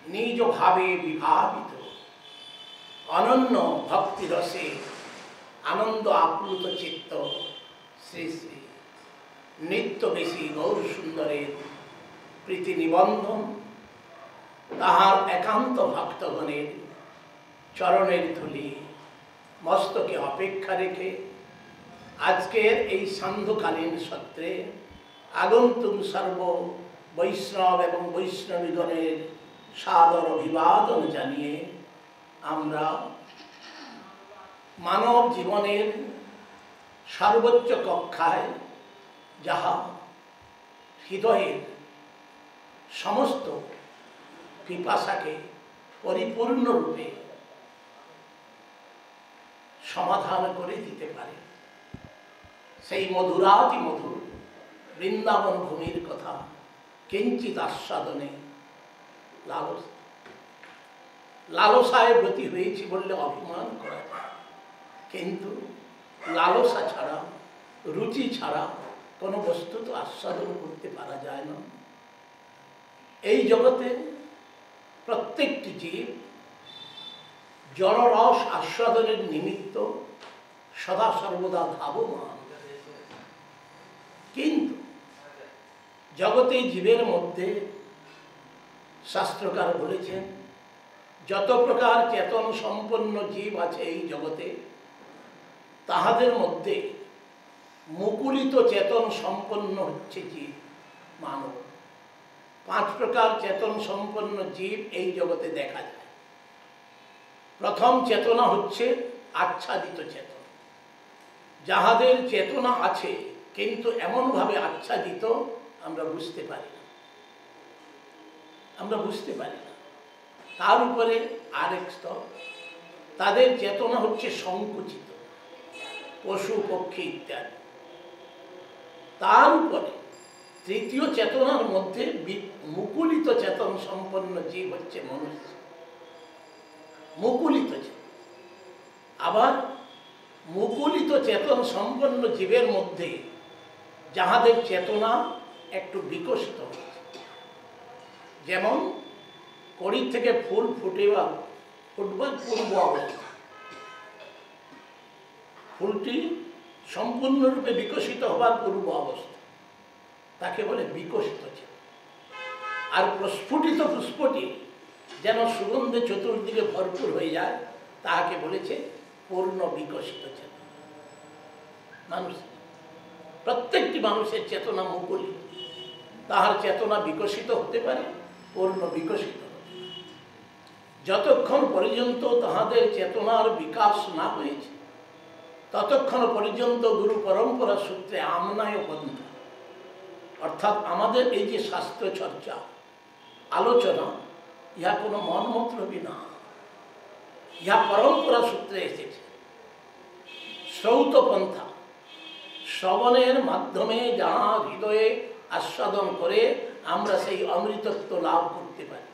নিজ ভাবে বিভাবিত অনন্য ভক্তি রসে আনন্দ আপ্লুত চিত্ত শ্রী শ্রী নিত্য বেশি গৌর সুন্দরের প্রীতি নিবন্ধন তাহার একান্ত ভক্তগণের চরণের ধুলি মস্তকে অপেক্ষা রেখে আজকের এই সান্ধ্যকালীন সত্রে আগন্তুক সর্ব বৈষ্ণব এবং বৈষ্ণবীগণের সাদর অভিবাদন জানিয়ে আমরা মানব জীবনের সর্বোচ্চ কক্ষায় যাহা হৃদয়ের সমস্ত পিপাসাকে পরিপূর্ণরূপে সমাধান করে দিতে পারে সেই মধুরাতি মধুর বৃন্দাবন ভূমির কথা কিঞ্চিত আস্বাদনে লালসায় ব্রতী হয়েছি বললে অভিমান করা যায়, কিন্তু লালসা ছাড়া রুচি ছাড়া কোনো বস্তু তো আস্বাদন করতে পারা যায় না। এই জগতে প্রত্যেকটি জীব জড়রস আস্বাদনের নিমিত্ত সদা সর্বদা ধাবমান, কিন্তু জগতে জীবের মধ্যে শাস্ত্রকার বলেছেন যত প্রকার চেতন সম্পন্ন জীব আছে এই জগতে তাহাদের মধ্যে মুকুলিত চেতন সম্পন্ন হচ্ছে জীব মানব। 5 প্রকার চেতন সম্পন্ন জীব এই জগতে দেখা যায়। প্রথম চেতনা হচ্ছে আচ্ছাদিত চেতন, যাহাদের চেতনা আছে কিন্তু এমনভাবে আচ্ছাদিত আমরা বুঝতে পারি না। তার উপরে আরেক স্তর, তাদের চেতনা হচ্ছে সংকুচিত, পশু পক্ষী ইত্যাদি। তার উপরে তৃতীয় চেতনার মধ্যে মুকুলিত চেতন সম্পন্ন জীব হচ্ছে মনুষ্য, মুকুলিত চেতন। আবার মুকুলিত চেতন সম্পন্ন জীবের মধ্যে যাহাদের চেতনা একটু বিকশিত হচ্ছে, যেমন কড়ি থেকে ফুল ফুটবার পূর্ব অবস্থা, ফুলটি সম্পূর্ণরূপে বিকশিত হবার পূর্ব অবস্থা, তাকে বলে বিকশিত চেতন। আর প্রস্ফুটিত পুষ্পটি যেন সুগন্ধে চতুর্দিকে ভরপুর হয়ে যায়, তাহাকে বলেছে পূর্ণ বিকশিত চেতন। প্রত্যেকটি মানুষের চেতনা মুকুলিত, তাহার চেতনা বিকশিত হতে পারে, পূর্ণ বিকশিত। যতক্ষণ পর্যন্ত তাহাদের চেতনার বিকাশ না হয়েছে ততক্ষণ পর্যন্ত গুরু পরম্পরা সূত্রে আমনায় পন্থা, অর্থাৎ আমাদের এই যে শাস্ত্র চর্চা আলোচনা, ইহা কোনো মনমতলবী না, ইহা পরম্পরা সূত্রে এসেছে। শ্রৌত পন্থা, শ্রবণের মাধ্যমে যাহা হৃদয়ে আস্বাদন করে আমরা সেই অমৃতত্ব লাভ করতে পারি।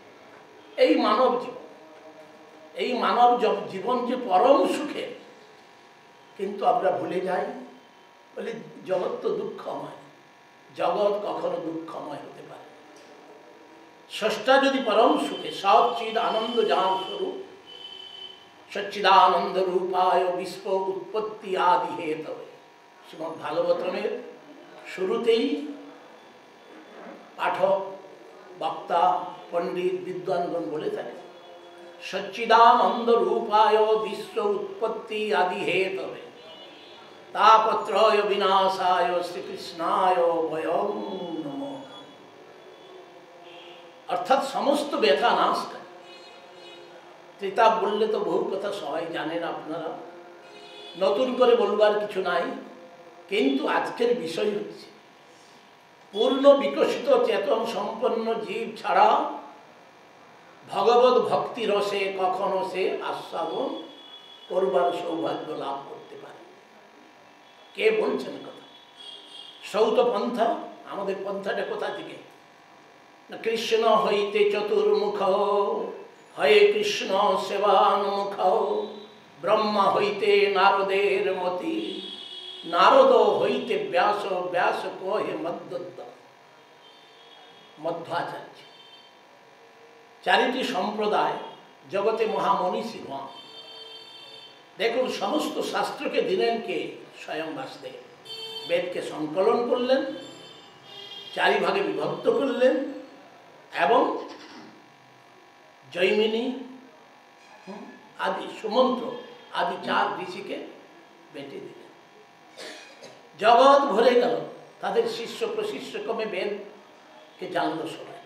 এই মানব জীবন যে পরম সুখে, কিন্তু আমরা ভুলে যাই, বলি জগৎ তো দুঃখময়। জগৎ কখনো দুঃখময় হতে পারে। স্রষ্টা যদি পরম সুখে সচ্চিদ আনন্দ যার স্বরূপ, সচ্চিদানন্দ রূপায় বিশ্ব উৎপত্তি আদি হেতবে, শ্রীমদ্ ভাগবতমের শুরুতেই পাঠক বক্তা পণ্ডিত বিদ্বানগণ বলে থাকে সচ্চিদানন্দ রূপায় বিশ্ব উৎপত্তি আদি হেতবে তাপত্রয় বিনাশায় শ্রীকৃষ্ণায় বয়ং নমঃ। অর্থাৎ সমস্ত ব্যথা নাশ করে। ত্রিতাপ বললে তো বহু কথা সবাই জানেন, আপনারা নতুন করে বলবার কিছু নাই, কিন্তু আজকের বিষয় হচ্ছে পূর্ণ বিকশিত চেতন সম্পন্ন জীব ছাড়া ভগবত ভক্তি রসে কখনো সে আস্বাদন করবার সৌভাগ্য লাভ করতে পারে। কে বলছেন কথা? সৌত পন্থা। আমাদের পন্থাটা কোথা থেকে? না, কৃষ্ণ হইতে চতুর্মুখ হয়ে কৃষ্ণ সেবানুমুখ, ব্রহ্মা হইতে নারদের মতি, নারদ হইতে ব্যাস, ব্যাস কহে মধ্যাচার্য। চারিটি সম্প্রদায় জগতে মহামনীষী গণ। দেখুন, সমস্ত শাস্ত্রকে দিলেন কে? স্বয়ং বাসদেব। বেদকে সংকলন করলেন, 4 ভাগে বিভক্ত করলেন এবং জৈমিনী আদি সুমন্ত্র আদি 4 ঋষিকে বেটে দিলেন। জগৎ ভরে গেল, তাদের শিষ্য প্রশিষ্য ক্রমে বেদকে জানল সবাই,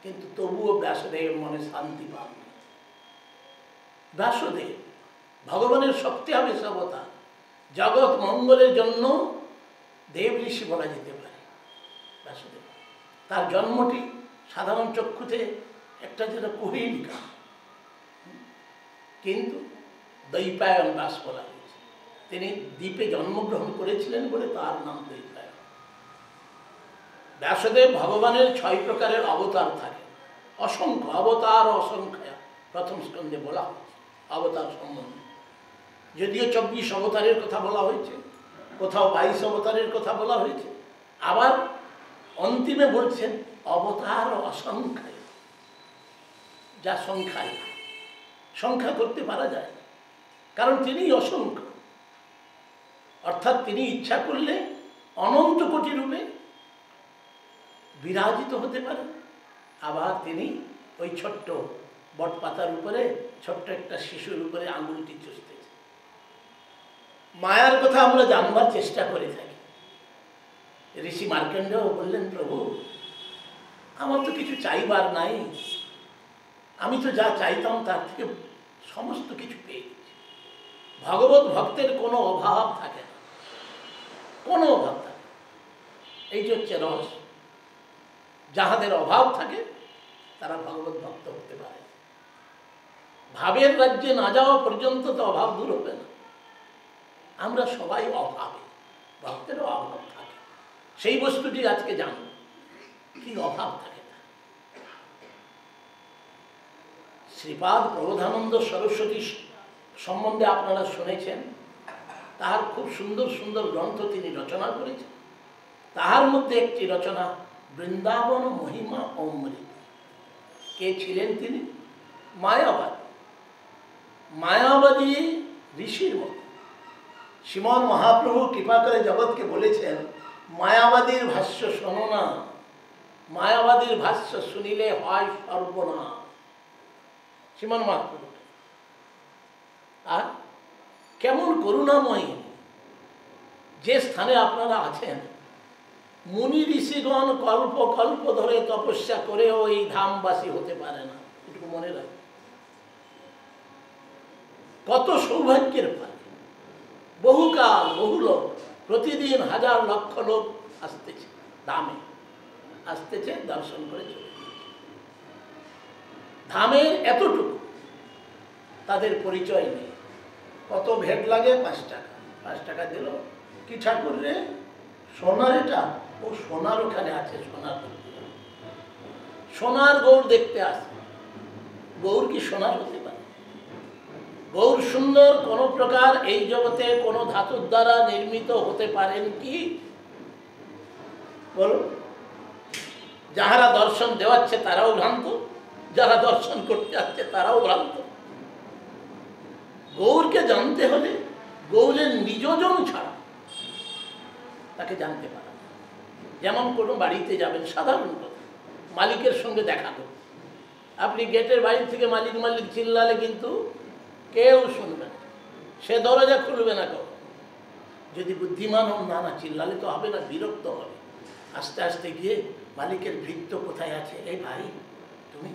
কিন্তু তবুও ব্যাসদেব মনে শান্তি পান না। ব্যাসদেব ভগবানের শক্তি অবতার, জগৎ মঙ্গলের জন্য দেব ঋষি বলা যেতে পারে ব্যাসদেব। তার জন্মটি সাধারণ চক্ষুতে একটা যেটা কুহিলিকা, কিন্তু দৈপায়ন ব্যাস বলা হয়েছে। তিনি দ্বীপে জন্মগ্রহণ করেছিলেন বলে তার নাম দৈপায়ন। ব্যাসদেব ভগবানের 6 প্রকারের অবতার থাকে, অসংখ্য অবতার, অসংখ্য প্রথম স্কন্ধে বলা হয়েছে অবতার সম্বন্ধে। যদিও 24 অবতারের কথা বলা হয়েছে, কোথাও 22 অবতারের কথা বলা হয়েছে, আবার অন্তিমে বলছেন অবতার অসংখ্যায়, যা সংখ্যায় সংখ্যা করতে পারা যায় না, কারণ তিনি অসংখ্য। অর্থাৎ তিনি ইচ্ছা করলে অনন্ত কোটি রূপে বিরাজিত হতে পারেন। আবার তিনি ওই ছোট্ট বটপাতার উপরে ছোট্ট একটা শিশুর উপরে আঙুলটি চুষতেছে। মায়ার কথা আমরা জানবার চেষ্টা করে থাকি। ঋষি মার্কণ্ডেয় বললেন, প্রভু আমার তো কিছু চাইবার নাই, আমি তো যা চাইতাম তার থেকে সমস্ত কিছু পেয়ে গেছি। ভগবত ভক্তের কোনো অভাব থাকে না, কোনো অভাব থাকে। এই যে হচ্ছে রহস্য। যাহাদের অভাব থাকে তারা ভগবত ভক্ত হতে পারে। ভাবের রাজ্যে না যাওয়া পর্যন্ত তো অভাব দূর হবে না। আমরা সবাই অভাবে, ভক্তেরও অভাব থাকে। সেই বস্তুটি আজকে জানো, কি অভাব থাকে। শ্রীপাদ প্রবোধানন্দ সরস্বতী সম্বন্ধে আপনারা শুনেছেন। তাহার খুব সুন্দর সুন্দর গ্রন্থ তিনি রচনা করেছেন। তাহার মধ্যে একটি রচনা বৃন্দাবন মহিমা অমৃত। কে ছিলেন তিনি? মায়াবাদী, মায়াবাদী ঋষির মতো। শ্রীমন মহাপ্রভু কৃপা করে জগৎকে বলেছেন, মায়াবাদীর ভাষ্য শোনো না, মায়াবাদীর ভাষ্য শুনিলে হয় সর্বনাশ। শ্রীমন মহাপ্রভু আর কেমন করুণাময়ী। যে স্থানে আপনারা আছেন, মুনি ঋষিগণ কল্প কল্প ধরে তপস্যা করেও এই ধামবাসী হতে পারে না, এটুকু মনে রাখবে। কত সৌভাগ্যের ফল। বহুকাল বহু লোক, প্রতিদিন হাজার লক্ষ লোক আসতেছে, ধামে আসতেছে, দর্শন করে চলে। ধামের এতটুকু তাদের পরিচয় নেই। কত ভেট লাগে? 5 টাকা। 5 টাকা দিল, কি ঠাকুর রে? সোনার এটা? ও সোনার ওখানে আছে, সোনার সোনার গৌর দেখতে আসে। গৌর কি সোনার হতে পারে? গৌর সুন্দর কোন প্রকার এই জগতে কোন ধাতুর দ্বারা নির্মিত হতে পারেন কি? বলো। যাহারা দর্শন দেওয়াচ্ছে তারাও ভ্রান্ত, যারা দর্শন করতে আসছে তারাও ভ্রান্ত। গৌরকে জানতে হলে গৌরের নিজজন ছাড়া তাকে জানতে পারে। যেমন কোনো বাড়িতে যাবেন, সাধারণ কথা, মালিকের সঙ্গে দেখা করতে, আপনি গেটের বাইরে থেকে মালিক মালিক চিল্লালে কিন্তু কেউ শুনবে না, সে দরজা খুলবে না। কেউ যদি বুদ্ধিমান হন, না না চিল্লালে তো হবে না, বিরক্ত হবে। আস্তে আস্তে গিয়ে মালিকের ভৃত্য কোথায় আছে, এই ভাই তুমি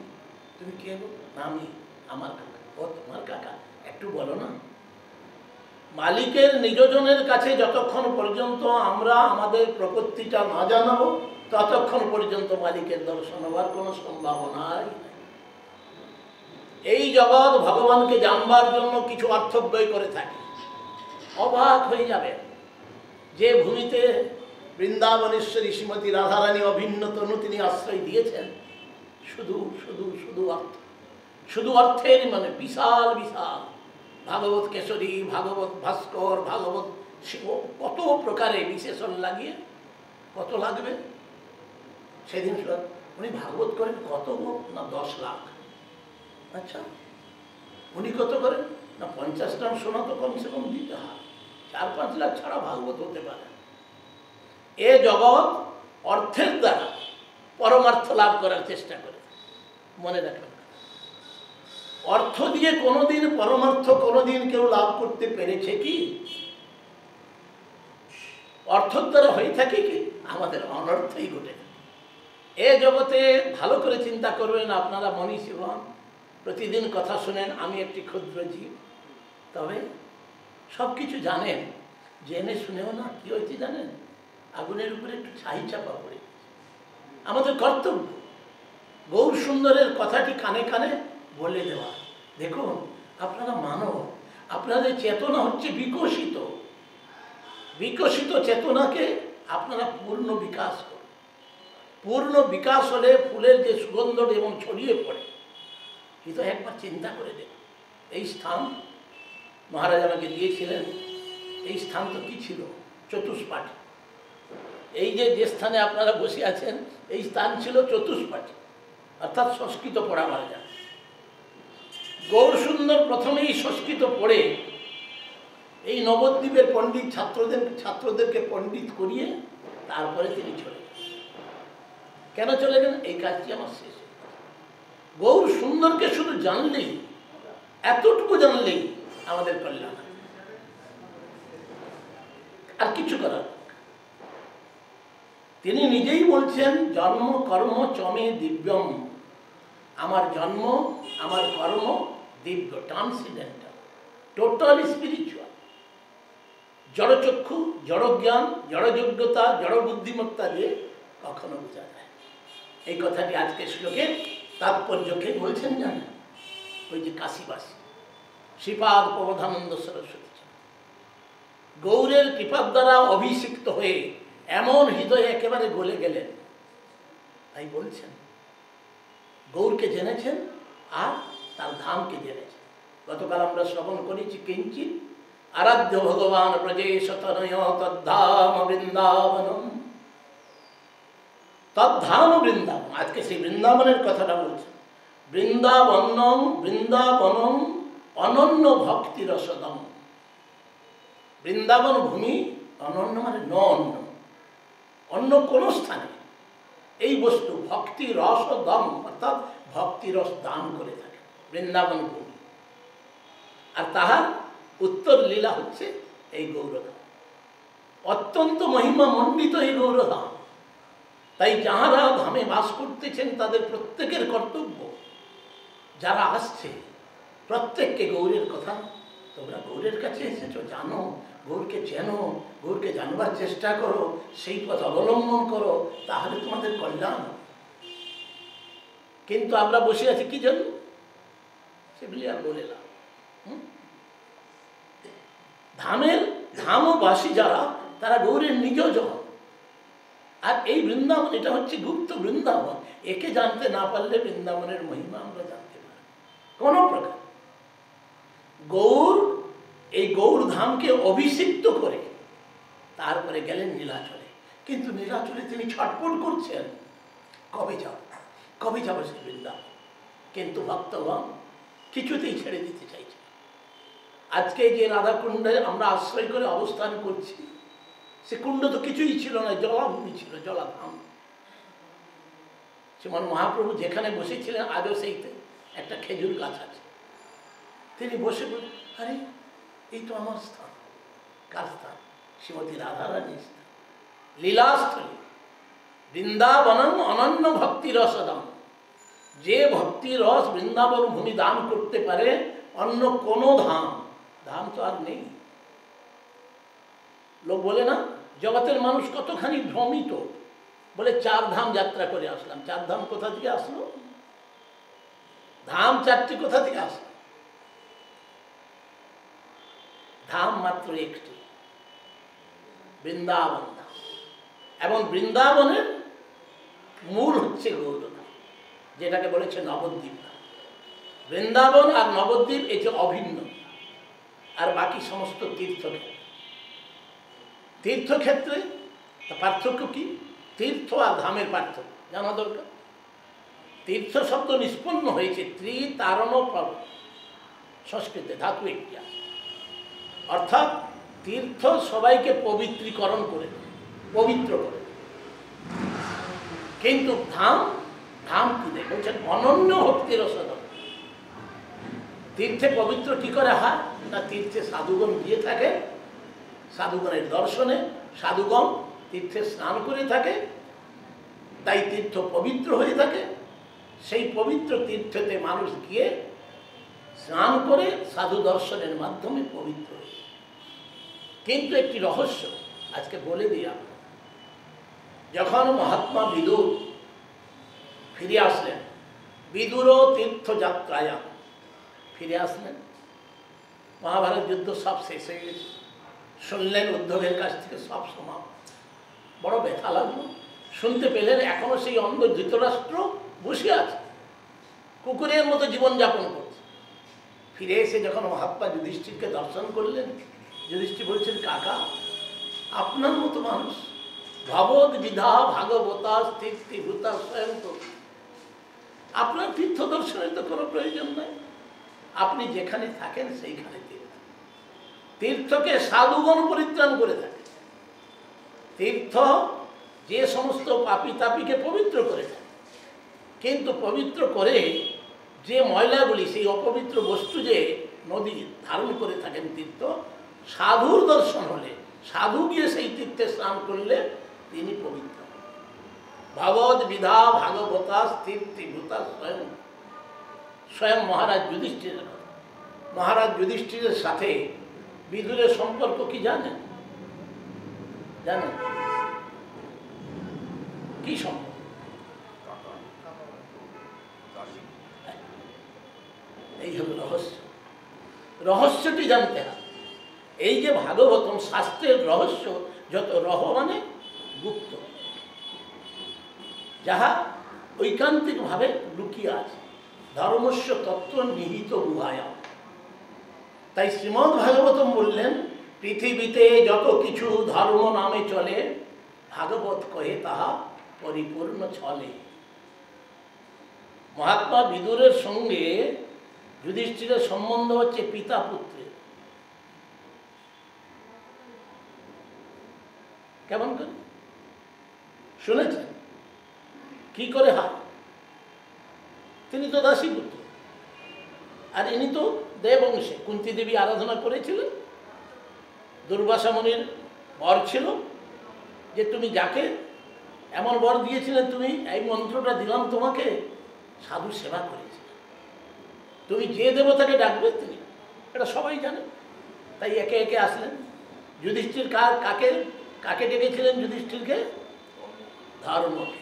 তুমি কে? না আমি আমার কাকা। ও তোমার কাকা, একটু বলো না। মালিকের নিজজনের কাছে যতক্ষণ পর্যন্ত আমরা আমাদের প্রপত্তিটা না জানাবো, ততক্ষণ পর্যন্ত মালিকের দর্শন হওয়ার কোনো সম্ভাবনাই নেই। এই জগৎ ভগবানকে জানবার জন্য কিছু অর্থ ব্যয় করে থাকে। অবাক হয়ে যাবে, যে ভূমিতে বৃন্দাবনেশ্বরী শ্রীমতী রাধারানী অভিন্ন তনু তিনি আশ্রয় দিয়েছেন, শুধু শুধু শুধু অর্থ, শুধু অর্থের মানে বিশাল বিশাল ভাগবত কেশরী, ভাগবত ভাস্কর, ভাগবত শিব, কত প্রকারে বিশেষণ লাগিয়ে কত লাগবে। সেদিন উনি ভাগবত করেন কত? না 10 লাখ। আচ্ছা, উনি কত করেন না 50 গ্রাম সোনা তো কমসে কম দিতে হয়, 4-5 লাখ ছাড়া ভাগবত হতে পারে। এ জগৎ অর্থের দ্বারা পরমার্থ লাভ করার চেষ্টা করে, মনে রাখবেন। অর্থ দিয়ে কোনোদিন পরমার্থ কোনোদিন কেউ লাভ করতে পেরেছে কি? অর্থের দ্বারা হয়ে থাকে কি আমাদের অনর্থই ঘটে। এ জগতে ভালো করে চিন্তা করবেন আপনারা, মনীষী হন, প্রতিদিন কথা শুনেন, আমি একটি ক্ষুদ্র জীব, তবে সব কিছু জানেন, জেনে শুনেও না কি হয়েছে জানেন, আগুনের উপরে একটু ছাই চাপা পড়ে। আমাদের কর্তব্য গৌর সুন্দরের কথাটি কানে কানে বলে দেওয়া। দেখুন আপনারা মানব, আপনাদের চেতনা হচ্ছে বিকশিত, বিকশিত চেতনাকে আপনারা পূর্ণ বিকাশ করুন। পূর্ণ বিকাশ হলে ফুলের যে সুগন্ধ এবং ছড়িয়ে পড়ে, কিন্তু একবার চিন্তা করে দেখুন, এই স্থান মহারাজ আমাকে দিয়েছিলেন, এই স্থান তো কি ছিল? চতুষ্পাঠী। এই যে স্থানে আপনারা বসে আছেন, এই স্থান ছিল চতুষ্পাঠী, অর্থাৎ সংস্কৃত পড়া মারা যায়। গৌর সুন্দর প্রথমেই সংস্কৃত পড়ে এই নবদ্বীপের পণ্ডিত ছাত্রদেরকে পণ্ডিত করিয়ে তারপরে তিনি চলে গেলেন। কেন চলে গেলেন? এই কাজটি আমার শেষ। গৌর সুন্দরকে শুধু জানলেই, এতটুকু জানলেই আমাদের কল্যাণ, আর কিছু করার। তিনি নিজেই বলছেন, জন্ম কর্ম চমে দিব্যম, আমার জন্ম আমার কর্ম দিব্য, ট্রান্সিডেন্টাল, টোটালি স্পিরিচুয়াল। জড়চক্ষু, জড়জ্ঞান, জড়যোগ্যতা, জড় বুদ্ধিমত্তা দিয়ে কখনো বোঝা যায়। এই কথাটি আজকে শ্লোকের তাৎপর্যকে বলছেন জানেন, ওই যে কাশীবাসী শ্রীপাদ প্রবোধানন্দ সরস্বতী গৌরের কৃপার দ্বারা অভিষিক্ত হয়ে এমন হৃদয়ে একেবারে গলে গেলেন। তাই বলছেন গৌরকে জেনেছেন আর তার ধামকে জেনেছেন। গতকাল আমরা শ্রবণ করেছি, কিঞ্চিৎ আরাধ্য ভগবান ব্রজেশ তনয় তদ্ধাম বৃন্দাবনম, তদ্ধাম বৃন্দাবন। আজকে সেই বৃন্দাবনের কথাটা বলছেন। বৃন্দাবনম বৃন্দাবনম অনন্য ভক্তি রসদম। বৃন্দাবন ভূমি, অনন্য মানে ন অন্য, অন্য কোন স্থানে এই বস্তু ভক্তি রস দম, অর্থাৎ ভক্তি রস দান করে থাকে বৃন্দাবন ভূমি। আর তাহার উত্তর লীলা হচ্ছে এই গৌরধাম। অত্যন্ত মহিমা মণ্ডিত এই গৌরধাম। তাই যাহারা ধামে বাস করতেছেন তাদের প্রত্যেকের কর্তব্য, যারা আসছে প্রত্যেককে গৌরের কথা, তোমরা গৌরের কাছে এসেছো, জানো, গৌরকে চেনো, গৌরকে জানবার চেষ্টা করো, সেই পথ অবলম্বন করো, তাহলে তোমাদের কল্যাণ। কিন্তু আমরা বসে আছি কি জন্য? সেগুলি আর বলে না। ধামবাসী যারা, তারা গৌরের নিজ জন। আর এই বৃন্দাবন, এটা হচ্ছে গুপ্ত বৃন্দাবন। একে জানতে না পারলে বৃন্দাবনের মহিমা আমরা জানতে পারি কোন প্রকার। গৌর এই গৌর ধামকে অভিষিক্ত করে তারপরে গেলেন নীলাচলে। কিন্তু নীলাচলে তিনি ছটফট করছেন, কবে যাব, কবে যাব সেই বৃন্দাবন। কিন্তু ভক্তগণ কিছুতেই ছেড়ে দিতে চাইছে। আজকে যে রাধাকুণ্ডে আমরা আশ্রয় করে অবস্থান করছি, সে কুণ্ড তো কিছুই ছিল না, জলাভূমি ছিল, জলাধাম। শ্রীমান মহাপ্রভু যেখানে বসেছিলেন আজও সেইতে একটা খেজুর গাছ আছে। তিনি বসে বলেন, আরে এই তো আমার স্থান। কার স্থান? শ্রীমতী রাধারানীর স্থান, লীলাস্থলী। বৃন্দাবনম অনন্য ভক্তি রসদাম। যে ভক্তি রস বৃন্দাবন ভূমি দান করতে পারে, অন্য কোনো ধাম, ধাম তো আর নেই। লোক বলে না, জগতের মানুষ কতখানি ভ্রমিত, বলে 4 ধাম যাত্রা করে আসলাম। 4 ধাম কোথা থেকে আসলো? ধাম 4টি কোথা থেকে আসলো? ধাম মাত্র একটি, বৃন্দাবন ধাম। এবং বৃন্দাবনের মূল হচ্ছে গৌরধাম, যেটাকে বলেছে নবদ্বীপ ধাম। বৃন্দাবন আর নবদ্বীপ এই যে অভিন্ন। আর বাকি সমস্ত তীর্থক্ষেত্র। তীর্থক্ষেত্রে পার্থক্য কি? তীর্থ আর ধামের পার্থক্য জানা দরকার। তীর্থ শব্দ নিষ্পন্ন হয়েছে ত্রিতারণ সংস্কৃতে, ধাতু একটি আছে। অর্থাৎ তীর্থ সবাইকে পবিত্রীকরণ করে, পবিত্র করে। কিন্তু ধাম, ধাম কি দেয় বলছেন অনন্য ভক্তির সাধন। তীর্থে পবিত্র কি করে হয় না, তীর্থে সাধুগণ গিয়ে থাকে, সাধুগণের দর্শনে সাধুগণ তীর্থে স্নান করে থাকে, তাই তীর্থ পবিত্র হয়ে থাকে। সেই পবিত্র তীর্থতে মানুষ গিয়ে স্নান করে সাধু দর্শনের মাধ্যমে পবিত্র হয়ে। কিন্তু একটি রহস্য আজকে বলে দিই আমরা। যখন মহাত্মা বিদুর ফিরে আসলেন, বিদুর তীর্থযাত্রায় ফিরে আসলেন, মহাভারত যুদ্ধ সব শেষ হয়ে গেছে, শুনলেন উদ্ধবের কাছ থেকে সব সমাপ্ত। বড় ব্যথা লাগলো, শুনতে পেলেন এখনো সেই অন্ধ ধৃতরাষ্ট্র বসে আছে, কুকুরের মতো জীবনযাপন করছে। ফিরে এসে যখন মহাত্মা যুধিষ্ঠিরকে দর্শন করলেন, যুধিষ্ঠির বলছেন, কাকা আপনার মতো মানুষ ভবদ বিধা ভাগবতা স্থিতিভূতা স্বয়ং তো, আপনার তীর্থ দর্শনের তো কোনো প্রয়োজন নাই, আপনি যেখানে থাকেন সেইখানে তীর্থ। তীর্থকে সাধুগণ পরিত্রাণ করে থাকে। তীর্থ যে সমস্ত পাপী তাপীকে পবিত্র করে থাকে, কিন্তু পবিত্র করে যে ময়লাগুলি, সেই অপবিত্র বস্তু যে নদী ধারণ করে থাকেন তীর্থ, সাধুর দর্শন হলে, সাধু গিয়ে সেই তীর্থে স্নান করলে তিনি পবিত্র। ভগবদ বিধা ভাগবতা স্থিতিভূতা স্বয়ং, স্বয়ং মহারাজ যুধিষ্ঠিরের। মহারাজ যুধিষ্ঠিরের সাথে বিদুরের সম্পর্ক কি জানেন? জানেন কি সম্পর্ক? এই হল রহস্য। রহস্যটি জানতে হবে। এই যে ভাগবতম শাস্ত্রের রহস্য, যত রহ মানে গুপ্ত, যাহা ঐকান্তিকভাবে লুকিয়ে আছে, ধর্মস্য তত্ত্ব নিহিত গুহায়। তাই শ্রীমদ্ ভাগবতম বললেন, পৃথিবীতে যত কিছু ধর্ম নামে চলে, ভাগবত কহে তাহা পরিপূর্ণ ছলে। মহাত্মা বিদুরের সঙ্গে যুধিষ্ঠিরের সম্বন্ধ হচ্ছে পিতা পুত্রের। কেমন করে শুনেছেন? কি করে হয়? তিনি তো দাসী পুত্র, আর ইনি তো দেববংশে। কুন্তী দেবী আরাধনা করেছিলেন, দুর্বাসা মুনির বর ছিল যে তুমি যাকে এমন বর দিয়েছিলেন, তুমি এই মন্ত্রটা দিলাম তোমাকে, সাধু সেবা করেছে, তুমি যে দেবতাকে ডাকবে তিনি, এটা সবাই জানে। তাই একে একে আসলেন। যুধিষ্ঠির কাকে কাকে ডেকেছিলেন? যুধিষ্ঠিরকে ধর্মকে।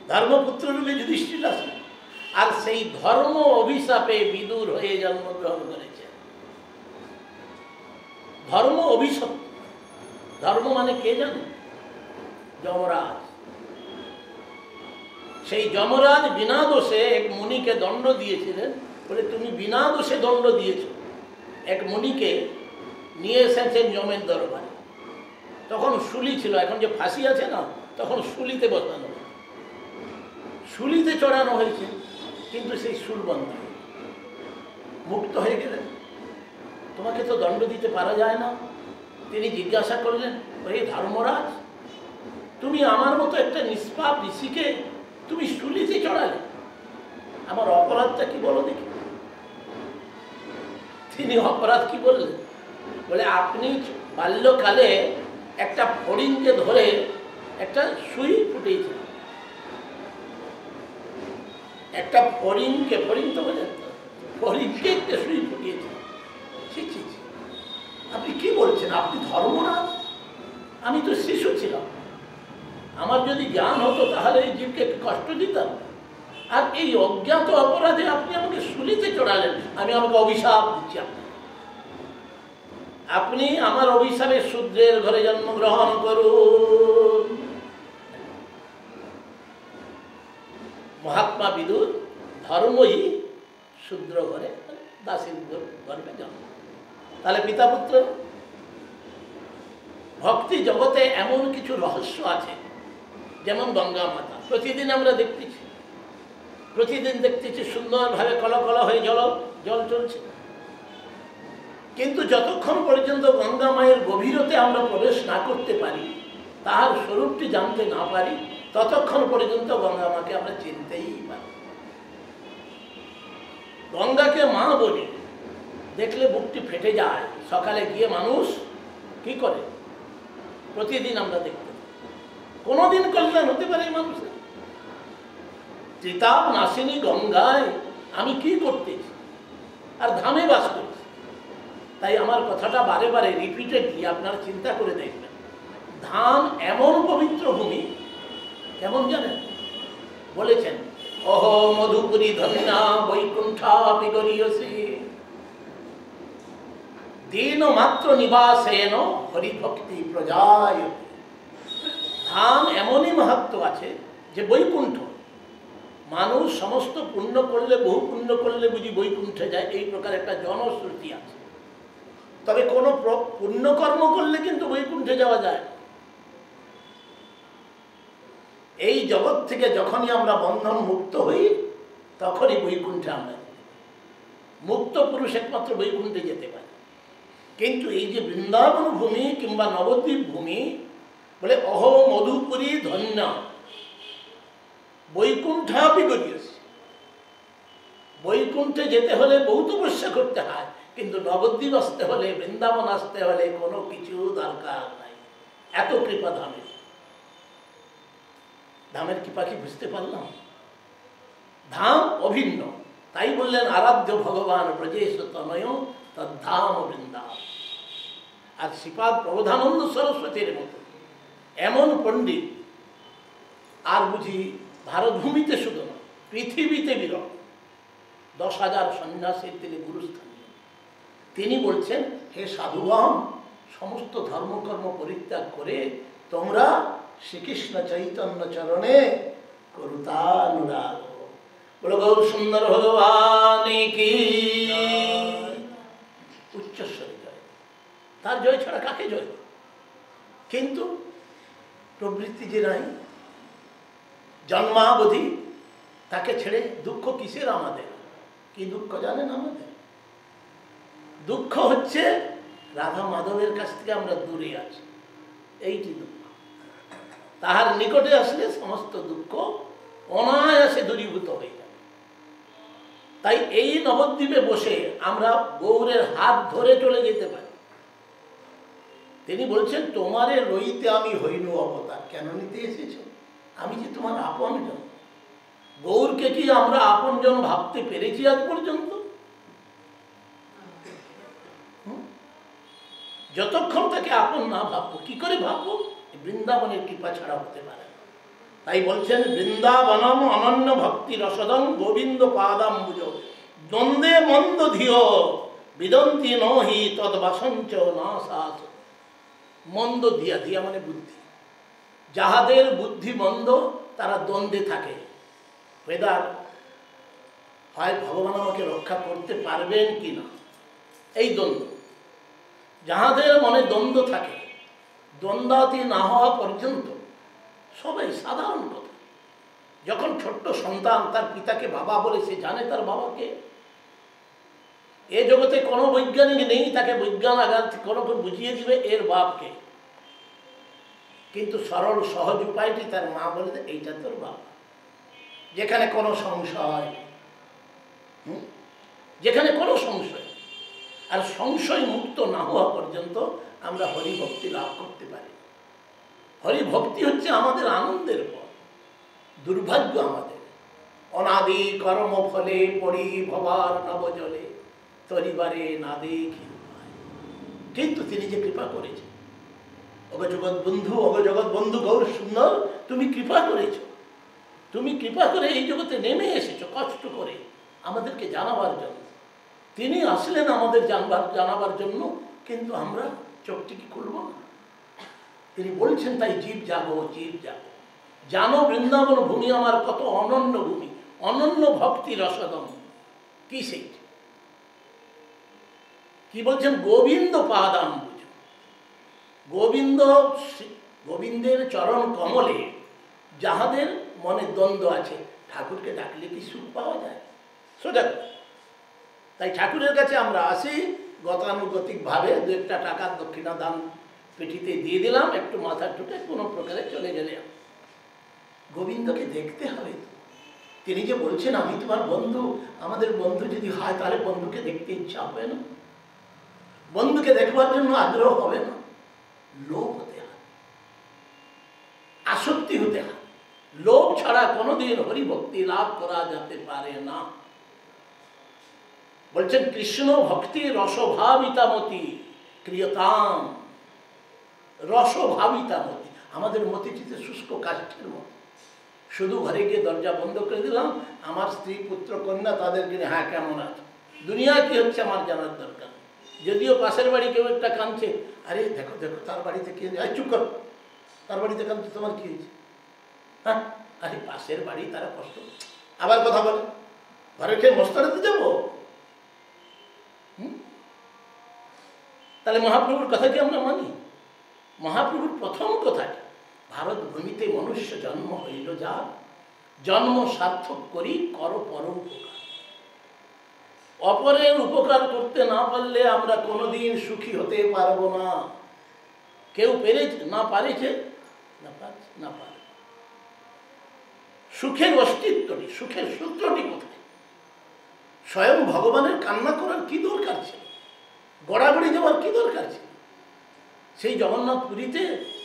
ধর্মপুত্র রূপে যুধিষ্ঠির আসলেন, আর সেই ধর্ম অভিশাপে বিদুর হয়ে জন্মগ্রহণ করেছে। ধর্ম অভিশাপ। ধর্ম মানে কে জানে? যমরাজ। সেই যমরাজ বিনা দোষে এক মুনিকে দণ্ড দিয়েছিলেন, বলে তুমি বিনা দোষে দণ্ড দিয়েছ। এক মুনিকে নিয়ে এসেছেন যমের দরবারে, তখন শুলি ছিল, এখন যে ফাঁসি আছে না, তখন শুলিতে বসানো, শুলিতে চড়ানো হয়েছে, কিন্তু সেই শুল বন্ধ, মুক্ত হয়ে গেলেন। তোমাকে তো দণ্ড দিতে পারা যায় না। তিনি জিজ্ঞাসা করলেন, ওরে ধর্মরাজ, তুমি আমার মতো একটা নিষ্পাপ ঋষিকে তুমি শুলিতে চড়ালে, আমার অপরাধটা কি বলো দেখি। তিনি অপরাধ কি বললেন? বলে আপনি বাল্যকালে একটা ফড়িংকে ধরে একটা সুই ফুটিয়েছেন। একটা ফড়িংকে, ফড়িং তো বোঝেন তো, ফড়িংকে একটা সুই ফুটিয়েছেন। আপনি কি বলছেন? আপনি ধর্মরাজ, আমি তো শিশু ছিলাম, আমার যদি জ্ঞান হতো তাহলে এই জীবকে কষ্ট দিতাম, আর এই অজ্ঞাত অপরাধে আপনি আমাকে শুলিতে চড়ালেন, আমি আমাকে অভিশাপ দিচ্ছি। আপনি আমার অভিশাপে শূদ্রের ঘরে জন্মগ্রহণ করুন। মহাত্মা বিদুর ধর্মই শূদ্র ঘরে, দাসীর গর্ভে জন্ম। তাহলে পিতা পুত্র। ভক্তি জগতে এমন কিছু রহস্য আছে, যেমন গঙ্গা মাতা প্রতিদিন আমরা দেখতেছি, প্রতিদিন দেখতেছি সুন্দরভাবে কলকল হয়ে জল চলছে, কিন্তু যতক্ষণ পর্যন্ত গঙ্গা মায়ের গভীরতে আমরা প্রবেশ না করতে পারি, তাহার স্বরূপটি জানতে না পারি, ততক্ষণ পর্যন্ত গঙ্গা মাকে আমরা চিনতেই পারি। গঙ্গাকে মা বলি, দেখলে বুকটি ফেটে যায়। সকালে গিয়ে মানুষ কি করে প্রতিদিন আমরা দেখতে পাই। কোনোদিন কল্যাণ হতে পারে মানুষের? ত্রিতাপ নাসিনী গঙ্গায় আমি কি করতেছি, আর ধামে বাস করছি। তাই আমার কথাটা বারে বারে রিপিটেডলি আপনারা চিন্তা করে দেখবেন। ধাম এমন পবিত্র ভূমি, কেমন জানেন? বলেছেন অহ মধুপুরী ধন্যা বৈকুণ্ঠা বিগরীয়সী দীন মাত্র নিবাসেন হরিভক্তি প্রজায়। ধাম এমনই মাহাত্ম্য আছে যে বৈকুণ্ঠ, মানুষ সমস্ত পুণ্য করলে, বহু পুণ্য করলে বুঝি বৈকুণ্ঠে যায়, এই প্রকার একটা জনশ্রুতি আছে। তবে কোনো পুণ্যকর্ম করলে কিন্তু বৈকুণ্ঠে যাওয়া যায়। এই জগৎ থেকে যখনই আমরা বন্ধন মুক্ত হই, তখনই বৈকুণ্ঠে আমরা মুক্ত পুরুষ একমাত্র বৈকুণ্ঠে যেতে পারে। কিন্তু এই যে বৃন্দাবন ভূমি কিংবা নবদ্বীপ ভূমি, বলে অহ মধুপুরী ধন্য বৈকুণ্ঠাপি গরিয়সী। বৈকুণ্ঠে যেতে হলে বহু তপস্যা করতে হয়, কিন্তু নবদ্বীপ আসতে হলে, বৃন্দাবন আসতে হলে কোনো কিছু দরকার নাই। এত কৃপা ধামের। ধামের কৃপা কি বুঝতে পারলাম? ধাম অভিন্ন, তাই বললেন আরাধ্য ভগবান ব্রজেশ তনয় তদ্ধাম বৃন্দাবন। আর শ্রীপাদ প্রবোধানন্দ সরস্বতীর মতো এমন পণ্ডিত আর বুঝি ভারতভূমিতে শুধু না, পৃথিবীতে বিরল। 10,000 সন্ন্যাসীর তিনি গুরুস্থান। তিনি বলছেন, হে সাধুগণ, সমস্ত ধর্মকর্ম পরিত্যাগ করে তোমরা শ্রীকৃষ্ণ চৈতন্য চরণে করুতানুরাগ। বলো গৌর সুন্দর ভগবান কি উচ্চস্বরে জয়। তার জয় ছাড়া কাকে জয়? কিন্তু প্রবৃত্তি যে নাই, জন্মাবধি, তাকে ছেড়ে দুঃখ কিসের আমাদের? কি দুঃখ জানেন আমাদের? দুঃখ হচ্ছে রাধা মাধবের কাছ থেকে আমরা দূরে আছি, এইটি দুঃখ। তাহার নিকটে আসলে সমস্ত দুঃখ অনায়াসে দূরীভূত হয়ে যাবে। তাই এই নবদ্বীপে বসে আমরা গৌরের হাত ধরে চলে যেতে পারি। তিনি বলছেন, তোমারে লইতে আমি হইনু অবতার। কেন নিতে এসেছ? আমি যে তোমার আপনজন। গৌরকে কি আমরা আপনজন ভাবতে পেরেছি আজ পর্যন্ত? যতক্ষণ তাকে আপন না ভাববো, কি করে ভাববো? বৃন্দাবনের কৃপা ছাড়া হতে পারে না। তাই বলছেন, বৃন্দাবনম অনন্য ভক্তি রসদং গোবিন্দ পাদাম্বুজ দ্বন্দ্বে মন্দ ধিয় বিদন্তি নহি তদ বাসঞ্চ না সাস। মন্দ ধিয়া, ধিয়া মানে বুদ্ধি। যাহাদের বুদ্ধি মন্দ, তারা দ্বন্দ্বে থাকে। বেদার হয় ভগবান আমাকে রক্ষা করতে পারবেন কি না, এই দ্বন্দ্ব। যাহাদের মনে দ্বন্দ্ব থাকে, দ্বন্দ্বাতি না হওয়া পর্যন্ত সবাই সাধারণ কথা। যখন ছোট্ট সন্তান তার পিতাকে বাবা বলে, সে জানে তার বাবাকে। এ জগতে কোনো বৈজ্ঞানিক নেই তাকে বিজ্ঞান আঘাত কোনো বুঝিয়ে দিবে এর বাপকে। কিন্তু সরল সহজ উপায়টি তার মা বলে, এইটা তোর বাবা। যেখানে কোনো সংশয়, যেখানে কোনো সংশয়, আর সংশয় মুক্ত না হওয়া পর্যন্ত আমরা হরিভক্তি লাভ করতে পারি। হরিভক্তি হচ্ছে আমাদের আনন্দের পথ। দুর্ভাগ্য আমাদের, অনাদি কর্ম ফলে পড়ি ভবার নবজলে তরিবারে না দেখি। কিন্তু তিনি যে কৃপা করেছেন, অগজগৎ বন্ধু, অগজগৎ বন্ধু গৌর সুন্দর, তুমি কৃপা করেছ। তুমি কৃপা করে এই জগতে নেমে এসেছো কষ্ট করে আমাদেরকে জানাবার জন্য। তিনি আসলেন আমাদের জানাবার জন্য, কিন্তু আমরা চোখটি কি খুলব না? তিনি বলছেন, তাই জীব জাগো, জীব জাগো, জানো বৃন্দাবন ভূমি আমার কত অনন্য ভূমি, অনন্য ভক্তি রসদম। কি সেইটি? কি বলছেন? গোবিন্দ পাদাম্বুজ। গোবিন্দের চরণ কমলে যাহাদের মনে দ্বন্দ্ব আছে, ঠাকুরকে ডাকলে কি সুখ পাওয়া যায়? সোজা। তাই ঠাকুরের কাছে আমরা আসি গতানুগতিকভাবে 2-1 টাকার দক্ষিণা দান পেটিতে দিয়ে দিলাম, একটু মাথা টুকে কোনো প্রকারে চলে গেলাম। গোবিন্দকে দেখতে হবে। তিনি যে বলছেন আমি তোমার বন্ধু, আমাদের বন্ধু যদি হয় তাহলে বন্ধুকে দেখতে ইচ্ছা হবে না? বন্ধুকে দেখবার জন্য আগ্রহ হবে না? লোভ হতে হয়, আসক্তি হতে হয়। লোভ ছাড়া কোনোদিন হরিভক্তি লাভ করা যেতে পারে না। বলছেন কৃষ্ণ ভক্তি রসভাবিতামতি ক্রিয়তাম। রসভাবিতামতি, আমাদের মতিটিতে শুষ্ক কাষ্ঠের মতো। শুধু ঘরে গিয়ে দরজা বন্ধ করে দিলাম, আমার স্ত্রী পুত্র কন্যা তাদেরকে হ্যাঁ কেমন আছে, দুনিয়া কি হচ্ছে আমার জানার দরকার। যদিও পাশের বাড়ি কেউ একটা কাঁদছে, আরে দেখো দেখো তার বাড়িতে কে, চুপ করো, তার বাড়িতে কাঁদছে, তোমার কি হয়েছে? হ্যাঁ, আরে পাশের বাড়ি, তারা কষ্ট, আবার কথা বলে, ঘরে খেয়ে মস্তানাতে যাবো? তাহলে মহাপ্রভুর কথা কি আমরা মানি? মহাপ্রভুর প্রথম কথাটি, ভারত ভূমিতে মনুষ্য জন্ম হইল যা, জন্ম সার্থক করি কর পর উপকার। অপরের উপকার করতে না পারলে আমরা কোনোদিন সুখী হতে পারবো না। কেউ পেরেছে না, পারেছে না পারে। সুখের অস্তিত্বটি, সুখের সূত্রটি কোথায়? স্বয়ং ভগবানের কান্না করার কি দরকার ছিল? গড়াগড়ি যাওয়ার কি দরকার ছিল? সেই জগন্নাথ পুরীতে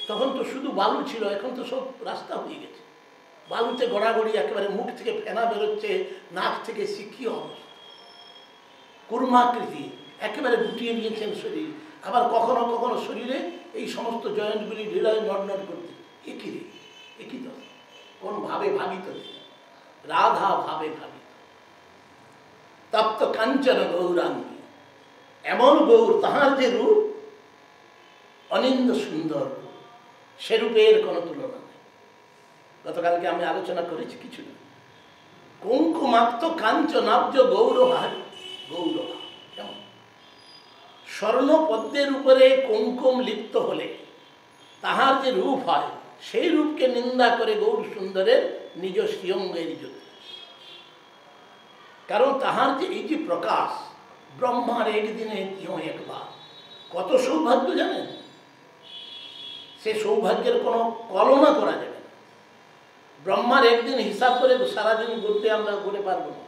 তখন তো শুধু বালু ছিল, এখন তো সব রাস্তা হয়ে গেছে। বালুতে গড়াগড়ি, একেবারে মুখ থেকে ফেনা বেরোচ্ছে, নাক থেকে শিক্ষি অবস্থা, কুর্মাকৃতি, একেবারে গুটিয়ে নিয়েছেন শরীর। আবার কখনো কখনো শরীরে এই সমস্ত জয়েন্টগুলি হৃদয় নড়নড় করতে, একই দশ, কোন ভাবে ভাবিত, রাধা ভাবে ভাবিত। তপ্ত কাঞ্চন গৌরাঙ্গী, এমন গৌর, তাহার যে রূপ অনিন্দ সুন্দর, সে রূপের কোনো তুলনা নেই। গতকালকে আমি আলোচনা করেছি কিছু না, কুঙ্কুমাক্ত কাঞ্চনাব্জ গৌরহার, গৌরহা কেমন? স্বর্ণ পদ্মের উপরে কুঙ্কুম লিপ্ত হলে তাহার যে রূপ হয়, সেই রূপকে নিন্দা করে গৌর সুন্দরের নিজ শ্রীঅঙ্গের জ্যোতি। কারণ তাহার যে এই যে প্রকাশ, ব্রহ্মার একদিনে তিও একবার, কত সৌভাগ্য জানেন? সে সৌভাগ্যের কোনো কল্পনা করা যাবে না। ব্রহ্মার একদিন হিসাব করে সারাদিন ঘুরতে আমরা ঘুরে পারবো না।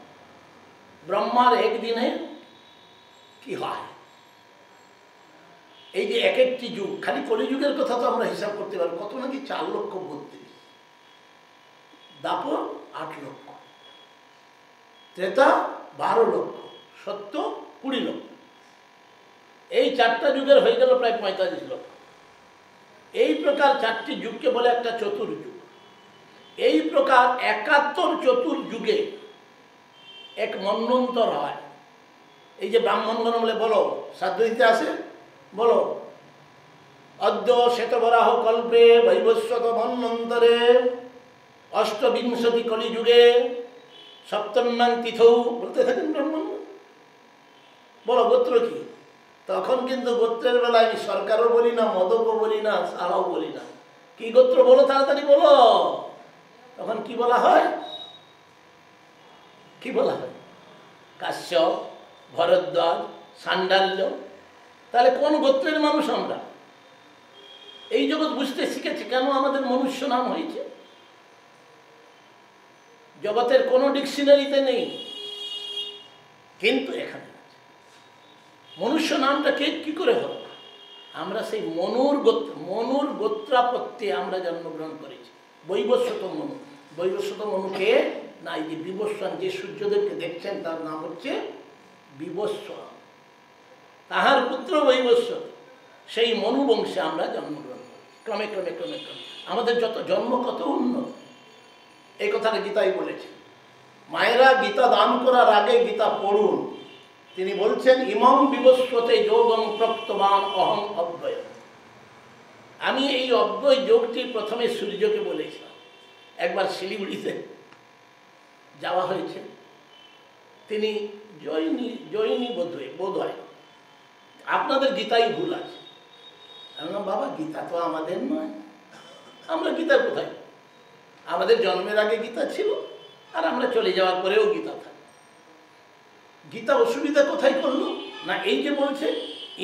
ব্রহ্মার একদিনে কি হয়, এই যে এক একটি যুগ, খালি কলিযুগের কথা তো আমরা হিসাব করতে পারবো, কত নাকি 4,32,000, দাপর 8 লক্ষ, ত্রেতা 12 লক্ষ, সত্য 20 লক্ষ, এই 4টা যুগের হয়ে গেল প্রায় 45 লক্ষ। এই প্রকার 4টি যুগকে বলে একটা চতুর্যুগ। এই প্রকার 71 চতুর্যুগে এক মন্বন্তর হয়। এই যে ব্রাহ্মণগণ বলে, বলো শ্রাদ্ধ দিতে আসে, বলো অদ্য শ্বেতবরাহ কল্পে বৈবস্বত মন্বন্তরে অষ্টবিংশতি কলিযুগে সপ্তম্যাং তিথৌ, বলতে থাকেন ব্রাহ্মণ। বলো গোত্র কি? তখন কিন্তু গোত্রের বেলায় আমি সরকারও বলি না, মদকও বলি না, সাহাও বলি না। কি গোত্র বলো, তাড়াতাড়ি বলো। তখন কি বলা হয়? কি বলা হয়? কাশ্যপ, ভরদ্বাজ, সান্ডাল্য। তাহলে কোন গোত্রের মানুষ আমরা? এই জগৎ বুঝতে শিখেছে কেন আমাদের মনুষ্য নাম হয়েছে। জগতের কোনো ডিকশনারিতে নেই, কিন্তু এখানে আছে। মনুষ্য নামটা কে কি করে হলো? আমরা সেই মনুর গোত্রাপত্যে আমরা জন্মগ্রহণ করেছি। বৈবস্বত মনু, বৈবস্বত মনুকে না, এই যে বিবস্বান, যে সূর্যদেবকে দেখছেন তার নাম হচ্ছে বিবস্বান, তাহার পুত্র বৈবস্বত। সেই মনু বংশে আমরা জন্মগ্রহণ করি। ক্রমে ক্রমে ক্রমে ক্রমে আমাদের যত জন্ম কত উন্নত, এই কথাটা গীতাই বলেছে। মায়েরা গীতা দান করার আগে গীতা পড়ুন। তিনি বলছেন ইমং বিবস্বতে যোগং প্রক্তবান অহং অব্যয়। আমি এই অব্যয় যোগটি প্রথমে সূর্যকে বলেছিলাম। একবার শিলিগুড়িতে যাওয়া হয়েছে, তিনি জৈনী বোধ হয়, আপনাদের গীতাই ভুল আছে। আমি বললাম বাবা গীতা তো আমাদের নয়, আমরা গীতা কোথায়? আমাদের জন্মের আগে গীতা ছিল, আর আমরা চলে যাওয়ার পরেও গীতা থাকে। গীতা অসুবিধা কোথায় করলো না, এই যে বলছে